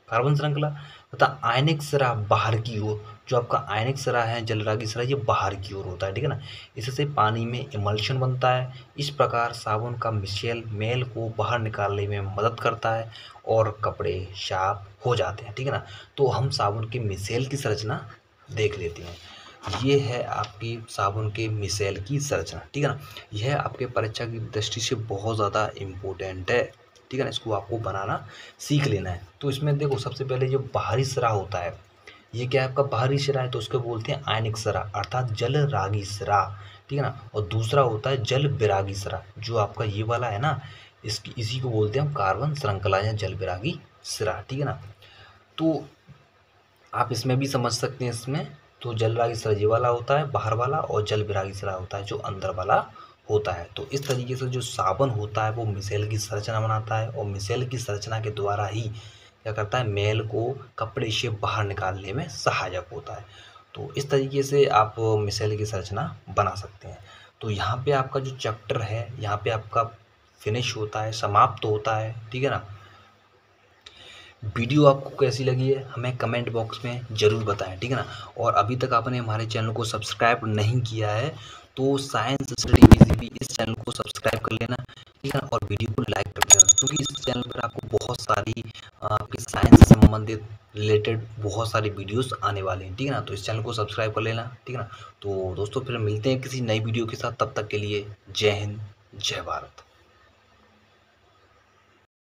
कार्बन श्रृंखला, तथा आयनिक सिरा बाहर की ओर, जो आपका आयनिक सिरा है जलरागी सिरा, ये बाहर की ओर होता है, ठीक है ना। इससे पानी में इमल्शन बनता है। इस प्रकार साबुन का मिशेल मेल को बाहर निकालने में मदद करता है और कपड़े साफ हो जाते हैं, ठीक है ना। तो हम साबुन के मिशेल की संरचना देख लेते हैं। ये है आपकी साबुन के मिशेल की संरचना, ठीक है ना। यह आपके परीक्षा की दृष्टि से बहुत ज़्यादा इम्पोर्टेंट है, ठीक है ना। इसको आपको बनाना सीख लेना है। तो इसमें देखो सबसे पहले जो बाहरी सिरा होता है, ये क्या है आपका बाहरी सिरा है, तो उसको बोलते हैं आयनिक सिरा अर्थात जल रागी सिरा, ठीक है ना। और दूसरा होता है जल विरागी सिरा, जो आपका ये वाला है ना, इसी को बोलते हैं हम कार्बन श्रृंखला या जल विरागी सिरा, ठीक है ना। तो आप इसमें भी समझ सकते हैं, इसमें तो जल रागी सिरा ये वाला होता है बाहर वाला, और जल विरागी सिरा होता है जो अंदर वाला होता है। तो इस तरीके से जो साबुन होता है वो मिशेल की संरचना बनाता है, और मिशेल की संरचना के द्वारा ही क्या करता है, मेल को कपड़े से बाहर निकालने में सहायक होता है। तो इस तरीके से आप मिशेल की संरचना बना सकते हैं। तो यहाँ पे आपका जो चैप्टर है यहाँ पे आपका फिनिश होता है, समाप्त होता है, ठीक है ना। वीडियो आपको कैसी लगी है हमें कमेंट बॉक्स में ज़रूर बताएं, ठीक है ना। और अभी तक आपने हमारे चैनल को सब्सक्राइब नहीं किया है तो साइंस स्टडी इजी इस चैनल को सब्सक्राइब कर लेना, ठीक है ना, और वीडियो को लाइक कर देना, क्योंकि इस चैनल पर आपको बहुत सारी आपकी साइंस से संबंधित रिलेटेड बहुत सारी वीडियोस आने वाले हैं, ठीक है ना। तो इस चैनल को सब्सक्राइब कर लेना, ठीक है ना। तो दोस्तों फिर मिलते हैं किसी नई वीडियो के साथ, तब तक के लिए जय हिंद जय भारत।